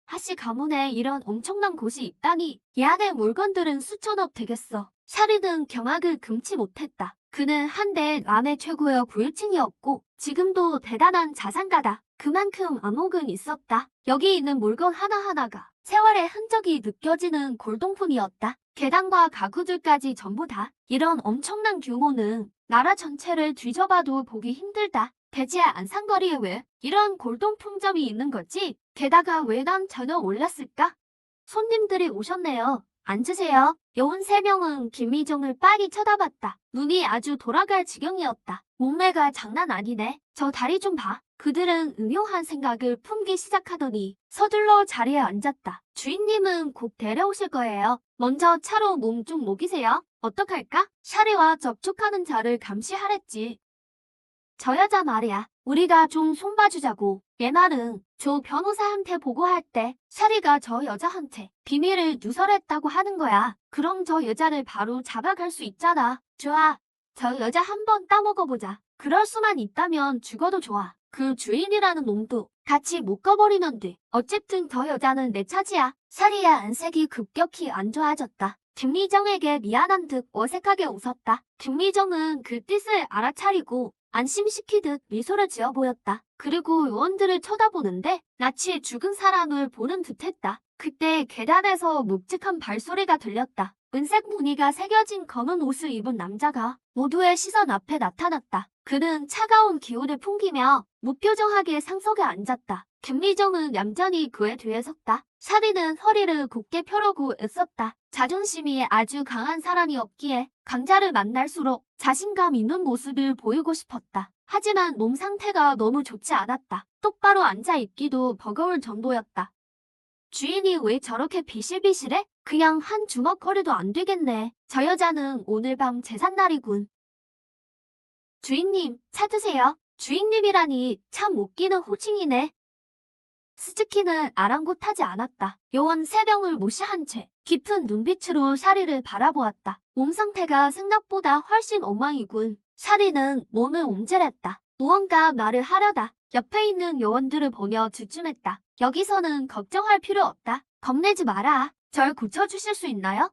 하씨 가문에 이런 엄청난 곳이 있다니 이 안에 물건들은 수천억 되겠어. 샤리는 경악을 금치 못했다. 그는 한때 남의 최고의 부유층이었고 지금도 대단한 자산가다. 그만큼 암흑은 있었다. 여기 있는 물건 하나하나가 세월의 흔적이 느껴지는 골동품이었다. 계단과 가구들까지 전부 다. 이런 엄청난 규모는 나라 전체를 뒤져봐도 보기 힘들다. 대지의 안산거리에 왜 이런 골동품점이 있는 거지? 게다가 왜 난 전혀 몰랐을까? 손님들이 오셨네요. 앉으세요. 여운 3명은 김미정을 빤히 쳐다봤다. 눈이 아주 돌아갈 지경이었다. 몸매가 장난 아니네. 저 다리 좀 봐. 그들은 음흉한 생각을 품기 시작하더니 서둘러 자리에 앉았다. 주인님은 곧 데려오실 거예요. 먼저 차로 몸 좀 녹이세요. 어떡할까? 샤리와 접촉하는 자를 감시하랬지. 저 여자 말이야. 우리가 좀 손봐주자고. 얘 말은 조 변호사한테 보고할 때 샤리가 저 여자한테 비밀을 누설했다고 하는 거야. 그럼 저 여자를 바로 잡아갈 수 있잖아. 좋아. 저 여자 한번 따먹어보자. 그럴 수만 있다면 죽어도 좋아. 그 주인이라는 놈도 같이 묶어버리면 돼. 어쨌든 저 여자는 내 차지야. 샤리의 안색이 급격히 안 좋아졌다. 김미정에게 미안한 듯 어색하게 웃었다. 김미정은 그 뜻을 알아차리고 안심시키듯 미소를 지어 보였다. 그리고 요원들을 쳐다보는데 낯이 죽은 사람을 보는 듯했다. 그때 계단에서 묵직한 발소리가 들렸다. 은색 무늬가 새겨진 검은 옷을 입은 남자가 모두의 시선 앞에 나타났다. 그는 차가운 기운을 풍기며 무표정하게 상석에 앉았다. 김미정은 얌전히 그의 뒤에 섰다. 샤리는 허리를 곧게 펴려고 애썼다. 자존심이 아주 강한 사람이었기에 강자를 만날수록 자신감 있는 모습을 보이고 싶었다. 하지만 몸 상태가 너무 좋지 않았다. 똑바로 앉아있기도 버거울 정도였다. 주인이 왜 저렇게 비실비실해? 그냥 한 주먹거리도 안 되겠네. 저 여자는 오늘 밤 제삿날이군. 주인님, 찾으세요. 주인님이라니 참 웃기는 호칭이네. 스즈키는 아랑곳하지 않았다. 요원 3명을 무시한 채 깊은 눈빛으로 샤리를 바라보았다. 몸 상태가 생각보다 훨씬 엉망이군. 샤리는 몸을 옴질했다. 무언가 말을 하려다 옆에 있는 요원들을 보며 주춤했다. 여기서는 걱정할 필요 없다. 겁내지 마라. 절 고쳐주실 수 있나요?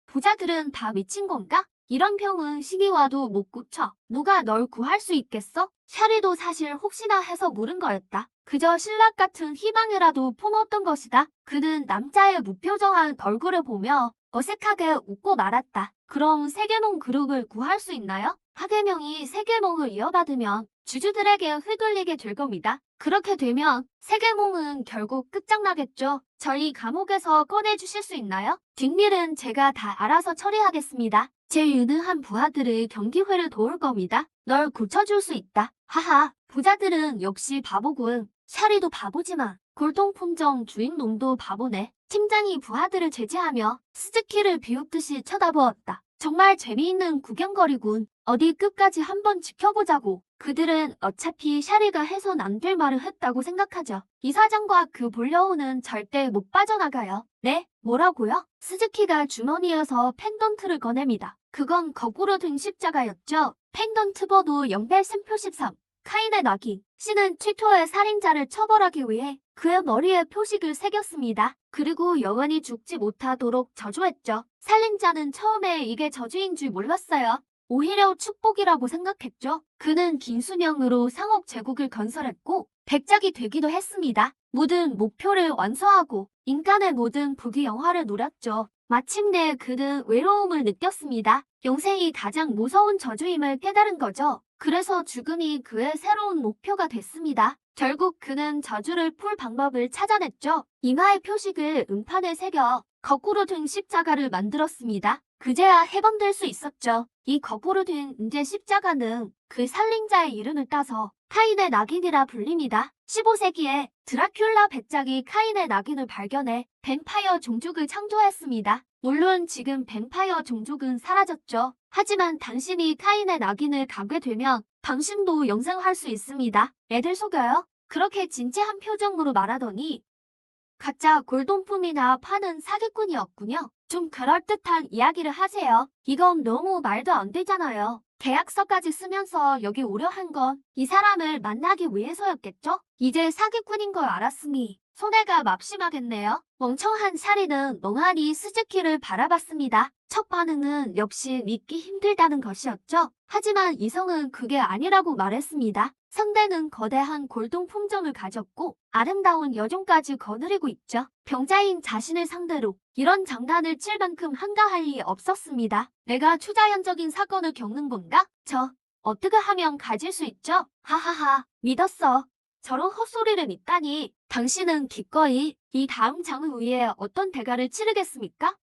부자들은 다 미친 건가? 이런 병은 신이 와도 못 고쳐. 누가 널 구할 수 있겠어? 샤리도 사실 혹시나 해서 물은 거였다. 그저 신락 같은 희망이라도 품었던 것이다. 그는 남자의 무표정한 얼굴을 보며 어색하게 웃고 말았다. 그럼 세계몽 그룹을 구할 수 있나요? 하계명이 세계몽을 이어받으면 주주들에게 휘둘리게 될 겁니다. 그렇게 되면 세계몽은 결국 끝장나겠죠. 저희 감옥에서 꺼내주실 수 있나요? 뒷일은 제가 다 알아서 처리하겠습니다. 제 유능한 부하들을 경기회를 도울 겁니다. 널 고쳐줄 수 있다. 하하, 부자들은 역시 바보군. 샤리도 바보지만 골동품점 주인놈도 바보네. 팀장이 부하들을 제지하며 스즈키를 비웃듯이 쳐다보았다. 정말 재미있는 구경거리군. 어디 끝까지 한번 지켜보자고. 그들은 어차피 샤리가 해선 안 될 말을 했다고 생각하죠. 이사장과 그 불려오는 절대 못 빠져나가요. 네? 뭐라고요? 스즈키가 주머니에서 펜던트를 꺼냅니다. 그건 거꾸로 된 십자가였죠. 펜던트 번호 08샘표 13. 카인의 낙인. 씨는 최초의 살인자를 처벌하기 위해 그의 머리에 표식을 새겼습니다. 그리고 영원히 죽지 못하도록 저주했죠. 살림자는 처음에 이게 저주인 줄 몰랐어요. 오히려 축복이라고 생각했죠. 그는 긴 수명으로 상옥 제국을 건설했고 백작이 되기도 했습니다. 모든 목표를 완수하고 인간의 모든 부귀영화를 누렸죠. 마침내 그는 외로움을 느꼈습니다. 영생이 가장 무서운 저주임을 깨달은 거죠. 그래서 죽음이 그의 새로운 목표가 됐습니다. 결국 그는 저주를 풀 방법을 찾아냈죠. 이마의 표식을 음판에 새겨 거꾸로 된 십자가를 만들었습니다. 그제야 해방될 수 있었죠. 이 거꾸로 된 은재 십자가는 그 살림자의 이름을 따서 카인의 낙인이라 불립니다. 15세기에 드라큘라 백작이 카인의 낙인을 발견해 뱀파이어 종족을 창조했습니다. 물론 지금 뱀파이어 종족은 사라졌죠. 하지만 당신이 카인의 낙인을 가게 되면 당신도 영생할 수 있습니다. 애들 속여요? 그렇게 진지한 표정으로 말하더니 가짜 골동품이나 파는 사기꾼이었군요. 좀 그럴듯한 이야기를 하세요. 이건 너무 말도 안 되잖아요. 계약서까지 쓰면서 여기 오려 한 건 이 사람을 만나기 위해서였겠죠? 이제 사기꾼인 걸 알았으니 손해가 맙심하겠네요. 멍청한 샤리는 멍하니 스즈키를 바라봤습니다. 첫 반응은 역시 믿기 힘들다는 것이었죠. 하지만 이성은 그게 아니라고 말했습니다. 상대는 거대한 골동 품종을 가졌고 아름다운 여종까지 거느리고 있죠. 병자인 자신을 상대로 이런 장난을 칠 만큼 한가할 리 없었습니다. 내가 초자연적인 사건을 겪는 건가? 어떻게 하면 가질 수 있죠? 하하하, 믿었어. 저런 헛소리를 믿다니. 당신은 기꺼이 이 다음 장을 위해 어떤 대가를 치르겠습니까?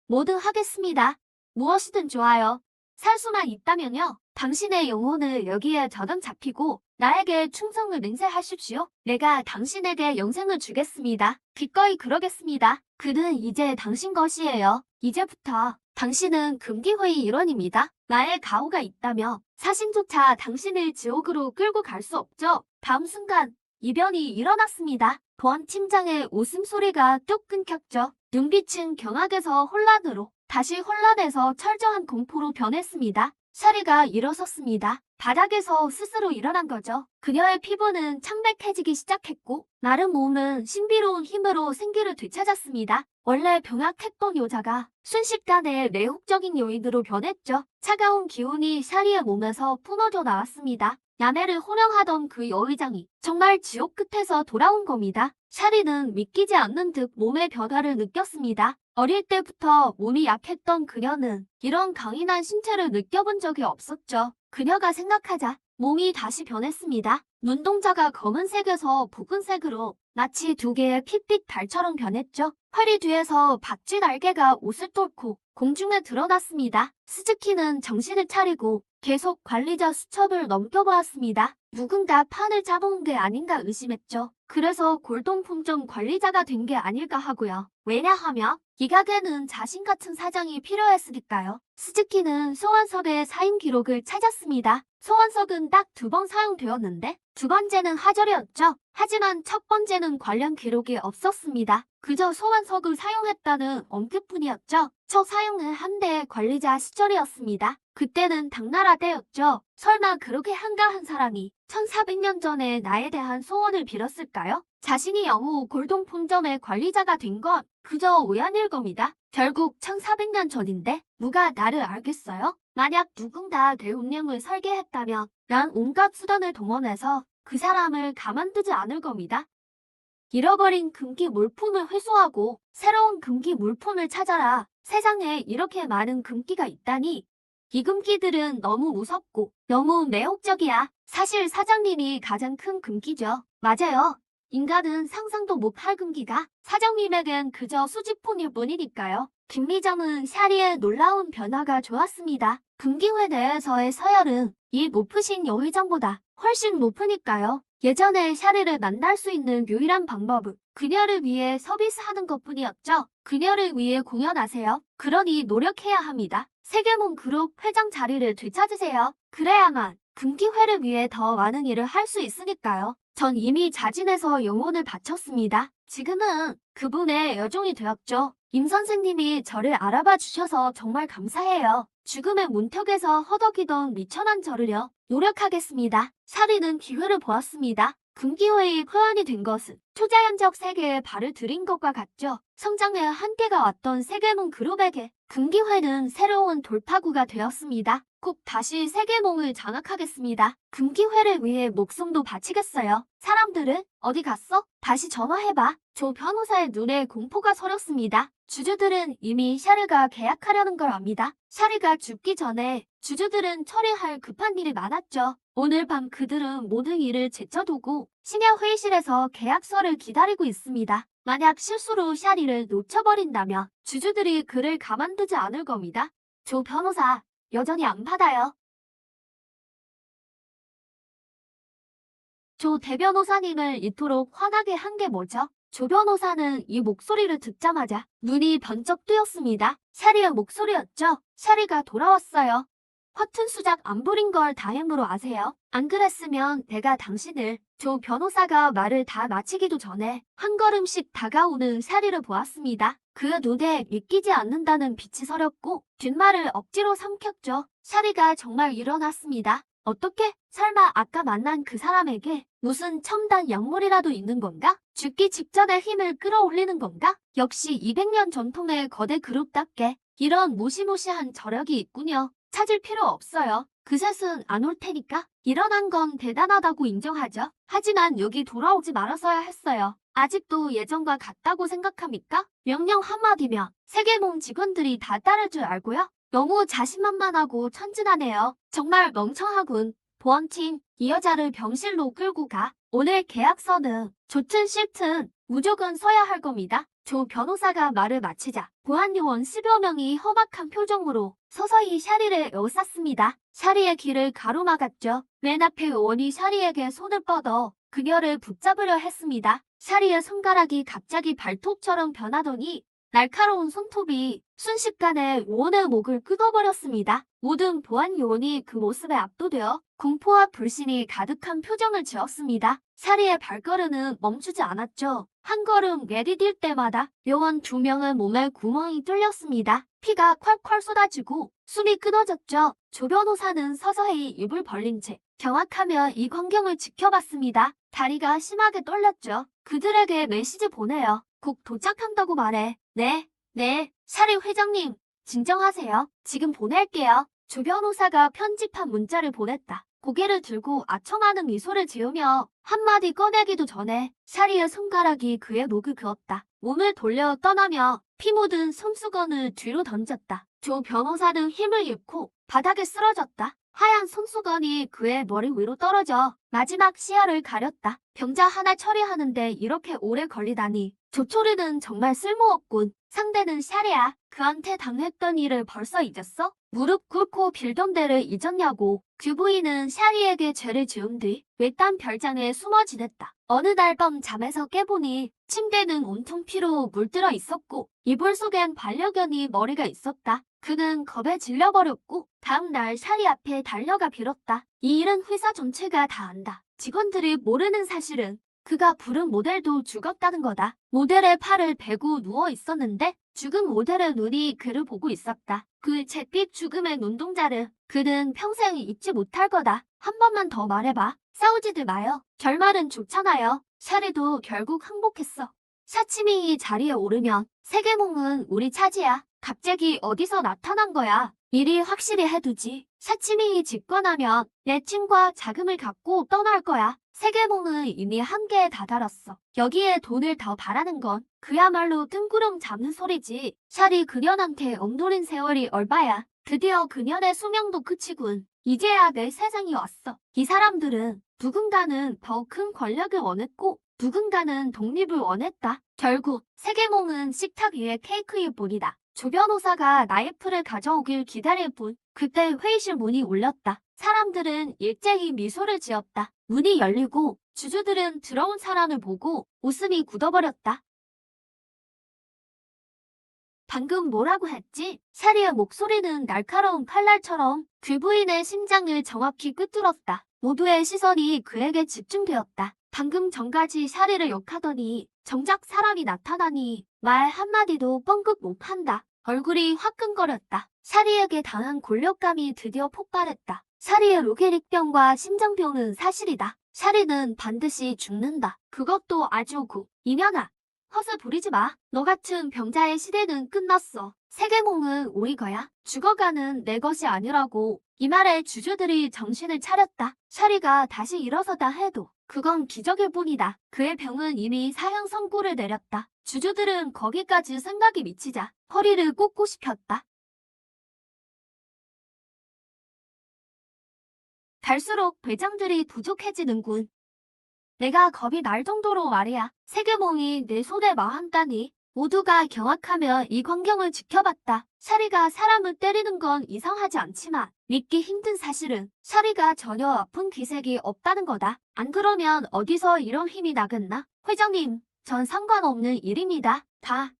뭐든 하겠습니다. 무엇이든 좋아요. 살 수만 있다면요. 당신의 영혼을 여기에 저당 잡히고 나에게 충성을 맹세하십시오. 내가 당신에게 영생을 주겠습니다. 기꺼이 그러겠습니다. 그는 이제 당신 것이에요. 이제부터 당신은 금기회의 일원입니다. 나의 가호가 있다며 사신조차 당신을 지옥으로 끌고 갈 수 없죠. 다음 순간 이변이 일어났습니다. 보안 팀장의 웃음소리가 뚝 끊겼죠. 눈빛은 경악에서 혼란으로 다시 혼란에서 철저한 공포로 변했습니다. 샤리가 일어섰습니다. 바닥에서 스스로 일어난 거죠. 그녀의 피부는 창백해지기 시작했고 마른 몸은 신비로운 힘으로 생기를 되찾았습니다. 원래 병약했던 여자가 순식간에 매혹적인 여인으로 변했죠. 차가운 기운이 샤리의 몸에서 뿜어져 나왔습니다. 야매를 호령하던 그 여의장이 정말 지옥 끝에서 돌아온 겁니다. 샤리는 믿기지 않는 듯 몸의 변화를 느꼈습니다. 어릴 때부터 몸이 약했던 그녀는 이런 강인한 신체를 느껴본 적이 없었죠. 그녀가 생각하자 몸이 다시 변했습니다. 눈동자가 검은색에서 붉은색으로 마치 두 개의 핏빛 달처럼 변했죠. 허리 뒤에서 박쥐 날개가 옷을 뚫고 공중에 드러났습니다. 스즈키는 정신을 차리고 계속 관리자 수첩을 넘겨보았습니다. 누군가 판을 짜놓은 게 아닌가 의심했죠. 그래서 골동품종 관리자가 된 게 아닐까 하고요. 왜냐하면 이 가게는 자신 같은 사장이 필요했으니까요. 스즈키는 소환석의 사인 기록을 찾았습니다. 소환석은 딱 2번 사용되었는데 두 번째는 하절이었죠. 하지만 첫 번째는 관련 기록이 없었습니다. 그저 소환석을 사용했다는 언급뿐이었죠. 첫 사용은 한대의 관리자 시절이었습니다. 그때는 당나라 때였죠. 설마 그렇게 한가한 사람이 1400년 전에 나에 대한 소원을 빌었을까요? 자신이 영우 골동품점의 관리자가 된 건 그저 우연일 겁니다. 결국 1400년 전인데 누가 나를 알겠어요? 만약 누군가 내 운명을 설계했다면 난 온갖 수단을 동원해서 그 사람을 가만두지 않을 겁니다. 잃어버린 금기 물품을 회수하고 새로운 금기 물품을 찾아라. 세상에 이렇게 많은 금기가 있다니. 이 금기들은 너무 무섭고 너무 매혹적이야. 사실 사장님이 가장 큰 금기죠. 맞아요. 인간은 상상도 못할 금기가 사장님에겐 그저 수집품일 뿐이니까요. 김미정은 샤리의 놀라운 변화가 좋았습니다. 금기회 내에서의 서열은 이 높으신 여회장보다 훨씬 높으니까요. 예전에 샤리를 만날 수 있는 유일한 방법은 그녀를 위해 서비스하는 것뿐이었죠. 그녀를 위해 공연하세요. 그러니 노력해야 합니다. 세계문 그룹 회장 자리를 되찾으세요. 그래야만 금기회를 위해 더 많은 일을 할 수 있으니까요. 전 이미 자진해서 영혼을 바쳤습니다. 지금은 그분의 여종이 되었죠. 임 선생님이 저를 알아봐 주셔서 정말 감사해요. 죽음의 문턱에서 허덕이던 미천한 저를요. 노력하겠습니다. 샤리는 기회를 보았습니다. 금기회의 회원이 된 것은 초자연적 세계에 발을 들인 것과 같죠. 성장의 한계가 왔던 세계몽 그룹에게 금기회는 새로운 돌파구가 되었습니다. 꼭 다시 세계몽을 장악하겠습니다. 금기회를 위해 목숨도 바치겠어요. 사람들은 어디 갔어? 다시 전화해봐. 조 변호사의 눈에 공포가 서렸습니다. 주주들은 이미 샤르가 계약하려는 걸 압니다. 샤르가 죽기 전에 주주들은 처리할 급한 일이 많았죠. 오늘 밤 그들은 모든 일을 제쳐두고 심야 회의실에서 계약서를 기다리고 있습니다. 만약 실수로 샤리를 놓쳐버린다면 주주들이 그를 가만두지 않을 겁니다. 조 변호사, 여전히 안 받아요. 조 대변호사님을 이토록 화나게 한 게 뭐죠? 조 변호사는 이 목소리를 듣자마자 눈이 번쩍 뜨였습니다. 샤리의 목소리였죠. 샤리가 돌아왔어요. 허튼 수작 안 부린 걸 다행으로 아세요? 안 그랬으면 내가 당신을... 조 변호사가 말을 다 마치기도 전에 한 걸음씩 다가오는 샤리를 보았습니다. 그 눈에 믿기지 않는다는 빛이 서렸고 뒷말을 억지로 삼켰죠. 샤리가 정말 일어났습니다. 어떻게? 설마 아까 만난 그 사람에게 무슨 첨단 약물이라도 있는 건가? 죽기 직전에 힘을 끌어올리는 건가? 역시 200년 전통의 거대 그룹답게 이런 무시무시한 저력이 있군요. 찾을 필요 없어요. 그 셋은 안 올 테니까 일어난 건 대단하다고 인정하죠. 하지만 여기 돌아오지 말았어야 했어요. 아직도 예전과 같다고 생각합니까? 명령 한마디면 세계몽 직원들이 다 따를 줄 알고요. 너무 자신만만하고 천진하네요. 정말 멍청하군. 보안팀, 이 여자를 병실로 끌고 가. 오늘 계약서는 좋든 싫든 무조건 써야 할 겁니다. 조 변호사가 말을 마치자 보안요원 10여 명이 험악한 표정으로 서서히 샤리를 에워쌌습니다. 샤리의 길을 가로막았죠. 맨 앞에 요원이 샤리에게 손을 뻗어 그녀를 붙잡으려 했습니다. 샤리의 손가락이 갑자기 발톱처럼 변하더니 날카로운 손톱이 순식간에 요원의 목을 끊어버렸습니다. 모든 보안 요원이 그 모습에 압도되어 공포와 불신이 가득한 표정을 지었습니다. 샤리의 발걸음은 멈추지 않았죠. 한 걸음 내디딜 때마다 요원 2명의 몸에 구멍이 뚫렸습니다. 피가 콸콸 쏟아지고 숨이 끊어졌죠. 조 변호사는 서서히 입을 벌린 채 경악하며 이 광경을 지켜봤습니다. 다리가 심하게 떨렸죠. 그들에게 메시지 보내요. 곧 도착한다고 말해. 네, 샤리 회장님, 진정하세요. 지금 보낼게요. 조 변호사가 편집한 문자를 보냈다. 고개를 들고 아첨하는 미소를 지으며 한마디 꺼내기도 전에 샤리의 손가락이 그의 목을 그었다. 몸을 돌려 떠나며 피 묻은 손수건을 뒤로 던졌다. 조 변호사는 힘을 잃고 바닥에 쓰러졌다. 하얀 손수건이 그의 머리 위로 떨어져 마지막 시야를 가렸다. 병자 하나 처리하는데 이렇게 오래 걸리다니. 조초리는 정말 쓸모없군. 상대는 샤리야. 그한테 당했던 일을 벌써 잊었어? 무릎 꿇고 빌던 데를 잊었냐고. 규부인은 샤리에게 죄를 지은 뒤 외딴 별장에 숨어 지냈다. 어느 날 밤 잠에서 깨보니 침대는 온통 피로 물들어 있었고 이불 속엔 반려견이 머리가 있었다. 그는 겁에 질려버렸고 다음 날 샤리 앞에 달려가 빌었다. 이 일은 회사 전체가 다 안다. 직원들이 모르는 사실은 그가 부른 모델도 죽었다는 거다. 모델의 팔을 베고 누워 있었는데 죽은 모델의 눈이 그를 보고 있었다. 그 잿빛 죽음의 눈동자를 그는 평생 잊지 못할 거다. 한 번만 더 말해봐. 싸우지들 마요. 결말은 좋잖아요. 샤리도 결국 항복했어. 사치밍이 자리에 오르면 세계몽은 우리 차지야. 갑자기 어디서 나타난 거야. 미리 확실히 해두지. 사치밍이 집권하면 내 팀과 자금을 갖고 떠날 거야. 세계몽은 이미 한계에 다다랐어. 여기에 돈을 더 바라는 건 그야말로 뜬구름 잡는 소리지. 샤리 그년한테 엉돌린 세월이 얼마야. 드디어 그년의 수명도 끝이군. 이제야 내 세상이 왔어. 이 사람들은 누군가는 더 큰 권력을 원했고 누군가는 독립을 원했다. 결국 세계몽은 식탁 위에 케이크일 뿐이다. 조 변호사가 나이프를 가져오길 기다릴 뿐. 그때 회의실 문이 울렸다. 사람들은 일제히 미소를 지었다. 문이 열리고 주주들은 들어온 사람을 보고 웃음이 굳어버렸다. 방금 뭐라고 했지? 샤리의 목소리는 날카로운 칼날처럼 귀부인의 심장을 정확히 꿰뚫었다. 모두의 시선이 그에게 집중되었다. 방금 전까지 샤리를 욕하더니 정작 사람이 나타나니 말 한마디도 뻥끗 못한다. 얼굴이 화끈거렸다. 샤리에게 당한 곤욕감이 드디어 폭발했다. 샤리의 로게릭병과 심장병은 사실이다. 샤리는 반드시 죽는다. 그것도 아주 이면아. 헛을 부리지 마. 너 같은 병자의 시대는 끝났어. 세계몽은 우리 거야. 죽어가는 내 것이 아니라고. 이 말에 주주들이 정신을 차렸다. 샤리가 다시 일어서다 해도 그건 기적일 뿐이다. 그의 병은 이미 사형 선고를 내렸다. 주주들은 거기까지 생각이 미치자 허리를 꽂고 싶었다. 갈수록 배짱들이 부족해지는군. 내가 겁이 날 정도로 말이야. 세계몽이 내 손에 마한다니. 모두가 경악하며 이 광경을 지켜봤다. 샤리가 사람을 때리는 건 이상하지 않지만 믿기 힘든 사실은 샤리가 전혀 아픈 기색이 없다는 거다. 안 그러면 어디서 이런 힘이 나겠나? 회장님, 전 상관없는 일입니다. 다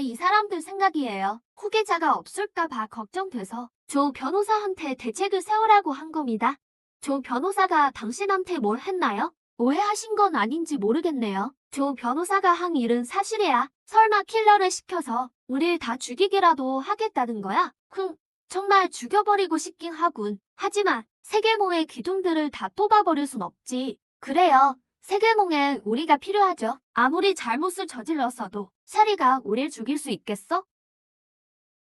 이 사람들 생각이에요. 후계자가 없을까 봐 걱정돼서 조 변호사한테 대책을 세우라고 한 겁니다. 조 변호사가 당신한테 뭘 했나요? 오해하신 건 아닌지 모르겠네요. 조 변호사가 한 일은 사실이야. 설마 킬러를 시켜서 우릴 다 죽이기라도 하겠다는 거야? 정말 죽여버리고 싶긴 하군. 하지만 세계몽의 기둥들을 다 뽑아버릴 순 없지. 그래요. 세계몽엔 우리가 필요하죠. 아무리 잘못을 저질렀어도 샤리가 우릴 죽일 수 있겠어?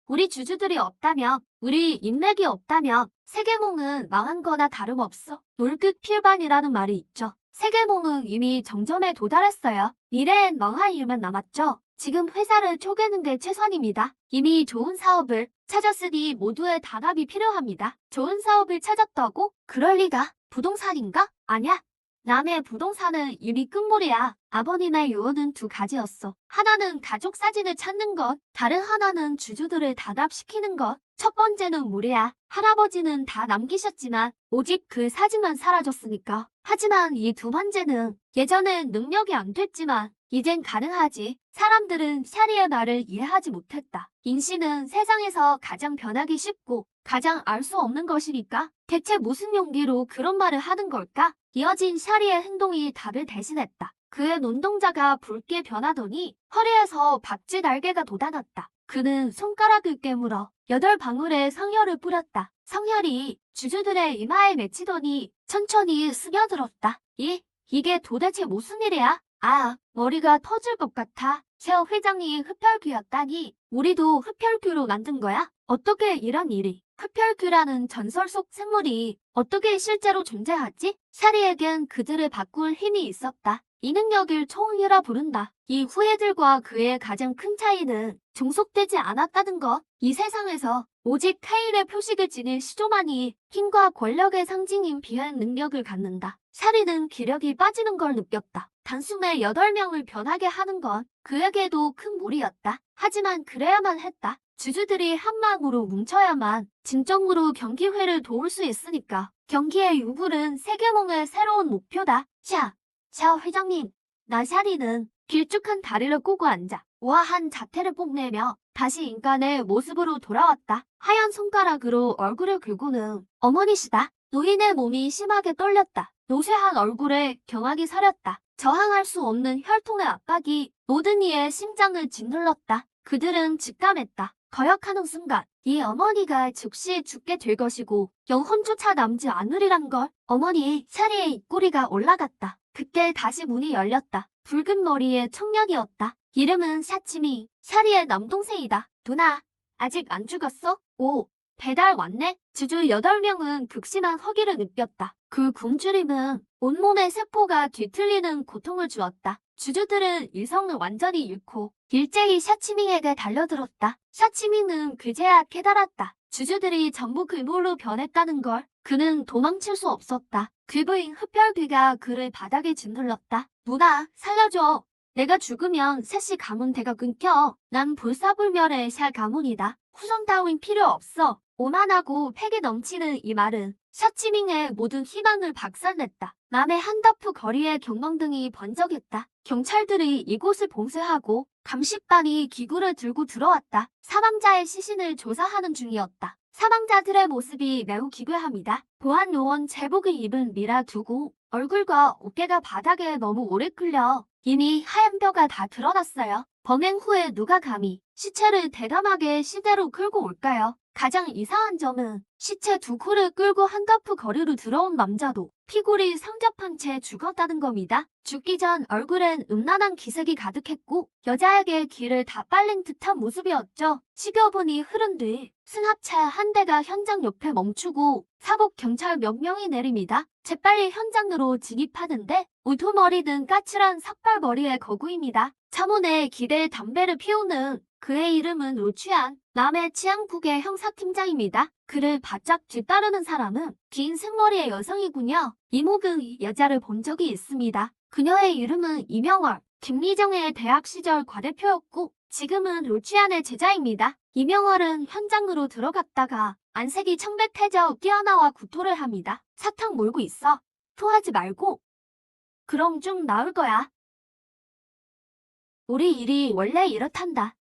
우리 주주들이 없다면, 우리 인맥이 없다면 세계몽은 망한 거나 다름없어. 놀끝 필반이라는 말이 있죠. 세계몽은 이미 정점에 도달했어요. 미래엔 망할 일만 남았죠. 지금 회사를 쪼개는 게 최선입니다. 이미 좋은 사업을 찾았으니 모두의 단합이 필요합니다. 좋은 사업을 찾았다고? 그럴 리가. 부동산인가? 아냐. 남의 부동산은 이미 끝물이야. 아버님의 유언은 두 가지였어. 하나는 가족 사진을 찾는 것, 다른 하나는 주주들을 단합시키는 것. 첫 번째는 무리야. 할아버지는 다 남기셨지만 오직 그 사진만 사라졌으니까. 하지만 이 두 번째는 예전엔 능력이 안 됐지만 이젠 가능하지. 사람들은 샤리의 말을 이해하지 못했다. 인신은 세상에서 가장 변하기 쉽고 가장 알 수 없는 것이니까 대체 무슨 용기로 그런 말을 하는 걸까? 이어진 샤리의 행동이 답을 대신했다. 그의 눈동자가 붉게 변하더니 허리에서 박쥐 날개가 돋아났다. 그는 손가락을 깨물어 8방울의 성혈을 뿌렸다. 성혈이 주주들의 이마에 맺히더니 천천히 스며들었다. 이게 도대체 무슨 일이야? 아, 머리가 터질 것 같아. 셰어 회장이 흡혈귀였다니 우리도 흡혈귀로 만든 거야? 어떻게 이런 일이? 흡혈귀라는 전설 속 생물이 어떻게 실제로 존재하지? 샤리에겐 그들을 바꿀 힘이 있었다. 이 능력을 초응이라 부른다. 이 후예들과 그의 가장 큰 차이는 종속되지 않았다는 것. 이 세상에서 오직 카일의 표식을 지닌 시조만이 힘과 권력의 상징인 비행 능력을 갖는다. 샤리는 기력이 빠지는 걸 느꼈다. 단숨에 8명을 변하게 하는 건 그에게도 큰 무리였다. 하지만 그래야만 했다. 주주들이 한마음으로 뭉쳐야만 진정으로 경기회를 도울 수 있으니까. 경기의 유불은 세계몽의 새로운 목표다. 샤 회장님, 나 샤리는 길쭉한 다리를 꼬고 앉아 우아한 자태를 뽐내며 다시 인간의 모습으로 돌아왔다. 하얀 손가락으로 얼굴을 긁고는 어머니시다. 노인의 몸이 심하게 떨렸다. 노쇠한 얼굴에 경악이 서렸다. 저항할 수 없는 혈통의 압박이 모든 이의 심장을 짓눌렀다. 그들은 직감했다. 거역하는 순간 이 어머니가 즉시 죽게 될 것이고 영혼조차 남지 않으리란 걸. 어머니, 샤리의 입꼬리가 올라갔다. 그때 다시 문이 열렸다. 붉은 머리의 청년이었다. 이름은 샤치미. 샤리의 남동생이다. 누나, 아직 안 죽었어? 오, 배달 왔네? 주주 8명은 극심한 허기를 느꼈다. 그 굶주림은 온몸의 세포가 뒤틀리는 고통을 주었다. 주주들은 이성을 완전히 잃고 일제히 샤치밍에게 달려들었다. 샤치밍은 그제야 깨달았다. 주주들이 전부 그물로 변했다는 걸. 그는 도망칠 수 없었다. 귀부인 흡혈귀가 그를 바닥에 짓눌렀다. 누나, 살려줘. 내가 죽으면 셋이 가문대가 끊겨. 난 불사불멸의 샬 가문이다. 후손 따윈 필요 없어. 오만하고 패기 넘치는 이 말은 샤치밍의 모든 희망을 박살냈다. 남의 한다프 거리에 경광등이 번쩍였다. 경찰들이 이곳을 봉쇄하고 감식반이 기구를 들고 들어왔다. 사망자의 시신을 조사하는 중이었다. 사망자들의 모습이 매우 기괴합니다. 보안 요원 제복을 입은 미라 두고 얼굴과 어깨가 바닥에 너무 오래 끌려 이미 하얀 뼈가 다 드러났어요. 범행 후에 누가 감히 시체를 대담하게 시대로 끌고 올까요? 가장 이상한 점은 시체 2구를 끌고 한가프 거리로 들어온 남자도 피골이 상접한 채 죽었다는 겁니다. 죽기 전 얼굴엔 음란한 기색이 가득했고 여자에게 귀를 다 빨린 듯한 모습이었죠. 10여 분이 흐른 뒤 승합차 한 대가 현장 옆에 멈추고 사복 경찰 몇 명이 내립니다. 재빨리 현장으로 진입하는데 우두머리 등 까칠한 삭발머리의 거구입니다. 차문에 기대에 담배를 피우는 그의 이름은 로취안, 남해 치안국의 형사팀장입니다. 그를 바짝 뒤따르는 사람은 긴 생머리의 여성이군요. 이목은 이 여자를 본 적이 있습니다. 그녀의 이름은 이명월, 김미정의 대학 시절 과대표였고 지금은 로취안의 제자입니다. 이명월은 현장으로 들어갔다가 안색이 청백해져 뛰어나와 구토를 합니다. 사탕 몰고 있어. 토하지 말고. 그럼 좀 나을 거야. 우리 일이 원래 이렇단다.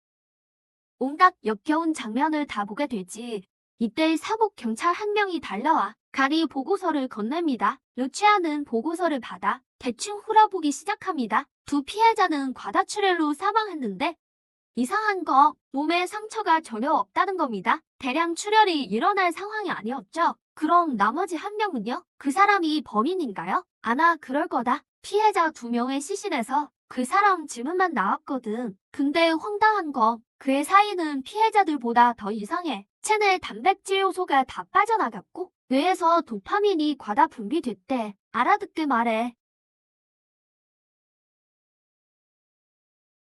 온갖 역겨운 장면을 다 보게 되지. 이때 사복 경찰 한 명이 달려와 간이 보고서를 건넵니다. 루치아는 보고서를 받아 대충 훑어보기 시작합니다. 두 피해자는 과다출혈로 사망했는데 이상한 거 몸에 상처가 전혀 없다는 겁니다. 대량 출혈이 일어날 상황이 아니었죠. 그럼 나머지 한 명은요? 그 사람이 범인인가요? 아마 그럴 거다. 피해자 2명의 시신에서 그 사람 지문만 나왔거든. 근데 황당한 거 그의 사인은 피해자들보다 더 이상해. 체내 단백질 요소가 다 빠져나갔고 뇌에서 도파민이 과다 분비됐대. 알아듣게 말해.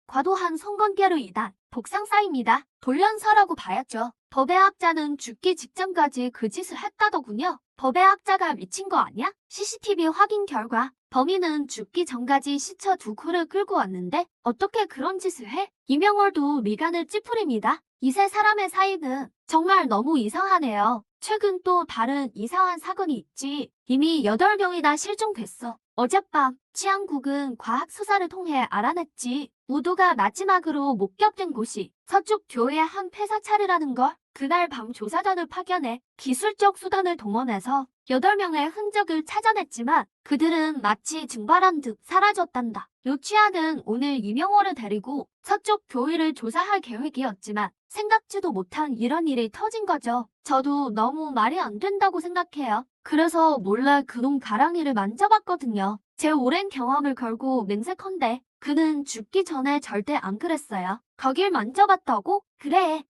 과도한 성관계로 인한 독상 쌓입니다. 돌연사라고 봐야죠. 법의 학자는 죽기 직전까지 그 짓을 했다더군요. 법의 학자가 미친 거 아니야? CCTV 확인 결과 범인은 죽기 전까지 시체 2구를 끌고 왔는데 어떻게 그런 짓을 해? 이명월도 미간을 찌푸립니다. 이 세 사람의 사이는 정말 너무 이상하네요. 최근 또 다른 이상한 사건이 있지. 이미 8명이나 실종됐어. 어젯밤 치안국은 과학 수사를 통해 알아냈지. 우도가 마지막으로 목격된 곳이 서쪽 교외의 한 폐사찰이라는 걸. 그날 밤 조사단을 파견해 기술적 수단을 동원해서 8명의 흔적을 찾아냈지만 그들은 마치 증발한 듯 사라졌단다. 루치아는 오늘 이명월을 데리고 서쪽 교위를 조사할 계획이었지만 생각지도 못한 이런 일이 터진 거죠. 저도 너무 말이 안 된다고 생각해요. 그래서 몰래 그놈 가랑이를 만져봤거든요. 제 오랜 경험을 걸고 맹세컨대 그는 죽기 전에 절대 안 그랬어요. 거길 만져봤다고? 그래.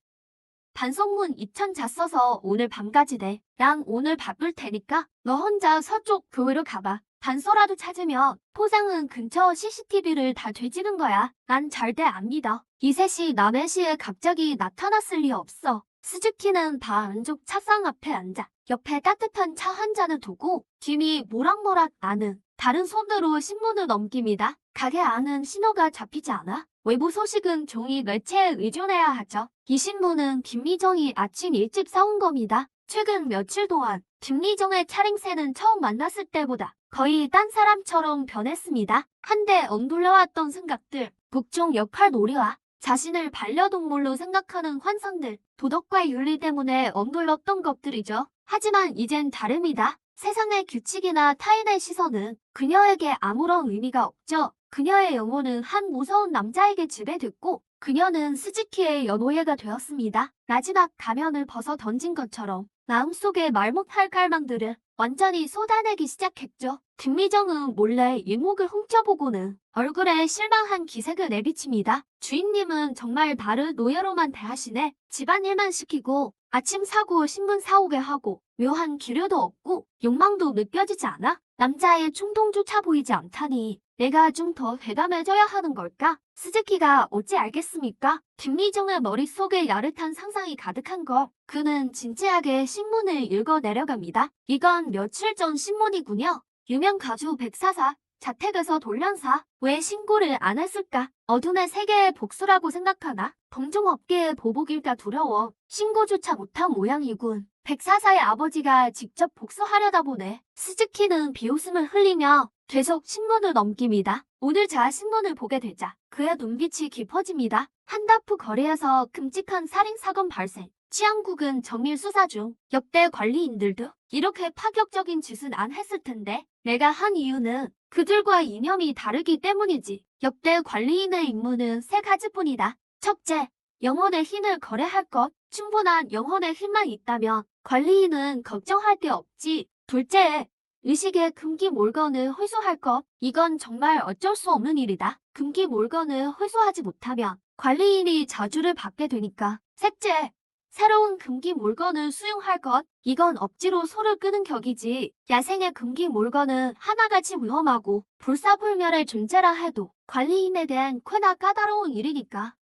반성문 2,000자 써서 오늘 밤까지 내. 양 오늘 바쁠 테니까 너 혼자 서쪽 교회로 가봐. 단서라도 찾으면 포상은 근처 CCTV를 다 뒤지는 거야. 난 절대 안 믿어. 이셋이 남해시에 갑자기 나타났을 리 없어. 스즈키는 바 안쪽 차상 앞에 앉아 옆에 따뜻한 차 한 잔을 두고 김이 모락모락 나는 다른 손으로 신문을 넘깁니다. 가게 안은 신호가 잡히지 않아. 외부 소식은 종이 매체에 의존해야 하죠. 이 신문은 김미정이 아침 일찍 사온 겁니다. 최근 며칠 동안 김미정의 차림새는 처음 만났을 때보다 거의 딴 사람처럼 변했습니다. 한때 엉돌려왔던 생각들, 국정 역할 놀이와 자신을 반려동물로 생각하는 환상들, 도덕과 윤리 때문에 엉돌렸던 것들이죠. 하지만 이젠 다릅니다. 세상의 규칙이나 타인의 시선은 그녀에게 아무런 의미가 없죠. 그녀의 영혼은 한 무서운 남자에게 지배됐고 그녀는 스즈키의 연오해가 되었습니다. 마지막 가면을 벗어 던진 것처럼 마음속의 말 못할 갈망들을 완전히 쏟아내기 시작했죠. 김미정은 몰래 이목을 훔쳐보고는 얼굴에 실망한 기색을 내비칩니다. 주인님은 정말 나를 노예로만 대하시네. 집안일만 시키고 아침 사고 신문 사오게 하고 묘한 기류도 없고 욕망도 느껴지지 않아? 남자의 충동조차 보이지 않다니 내가 좀 더 대담해져야 하는 걸까? 스즈키가 어찌 알겠습니까? 김미정의 머릿속에 야릇한 상상이 가득한 걸. 그는 진지하게 신문을 읽어 내려갑니다. 이건 며칠 전 신문이군요. 유명 가수 백사사, 자택에서 돌연사. 왜 신고를 안 했을까? 어둠의 세계의 복수라고 생각하나? 동종업계의 보복일까 두려워. 신고조차 못한 모양이군. 백사사의 아버지가 직접 복수하려다 보네. 스즈키는 비웃음을 흘리며 계속 신문을 넘깁니다. 오늘자 신문을 보게 되자 그의 눈빛이 깊어집니다. 한다프 거리에서 끔찍한 살인사건 발생. 치안국은 정밀 수사 중. 역대 관리인들도 이렇게 파격적인 짓은 안 했을 텐데 내가 한 이유는 그들과 이념이 다르기 때문이지. 역대 관리인의 임무는 3가지뿐이다. 첫째, 영혼의 힘을 거래할 것. 충분한 영혼의 힘만 있다면 관리인은 걱정할 게 없지. 둘째, 의식의 금기 몰건을 회수할 것. 이건 정말 어쩔 수 없는 일이다. 금기 몰건을 회수하지 못하면 관리인이 저주를 받게 되니까. 셋째, 새로운 금기 몰건을 수용할 것. 이건 억지로 소를 끄는 격이지. 야생의 금기 몰건은 하나같이 위험하고 불사불멸의 존재라 해도 관리인에 대한 꽤나 까다로운 일이니까.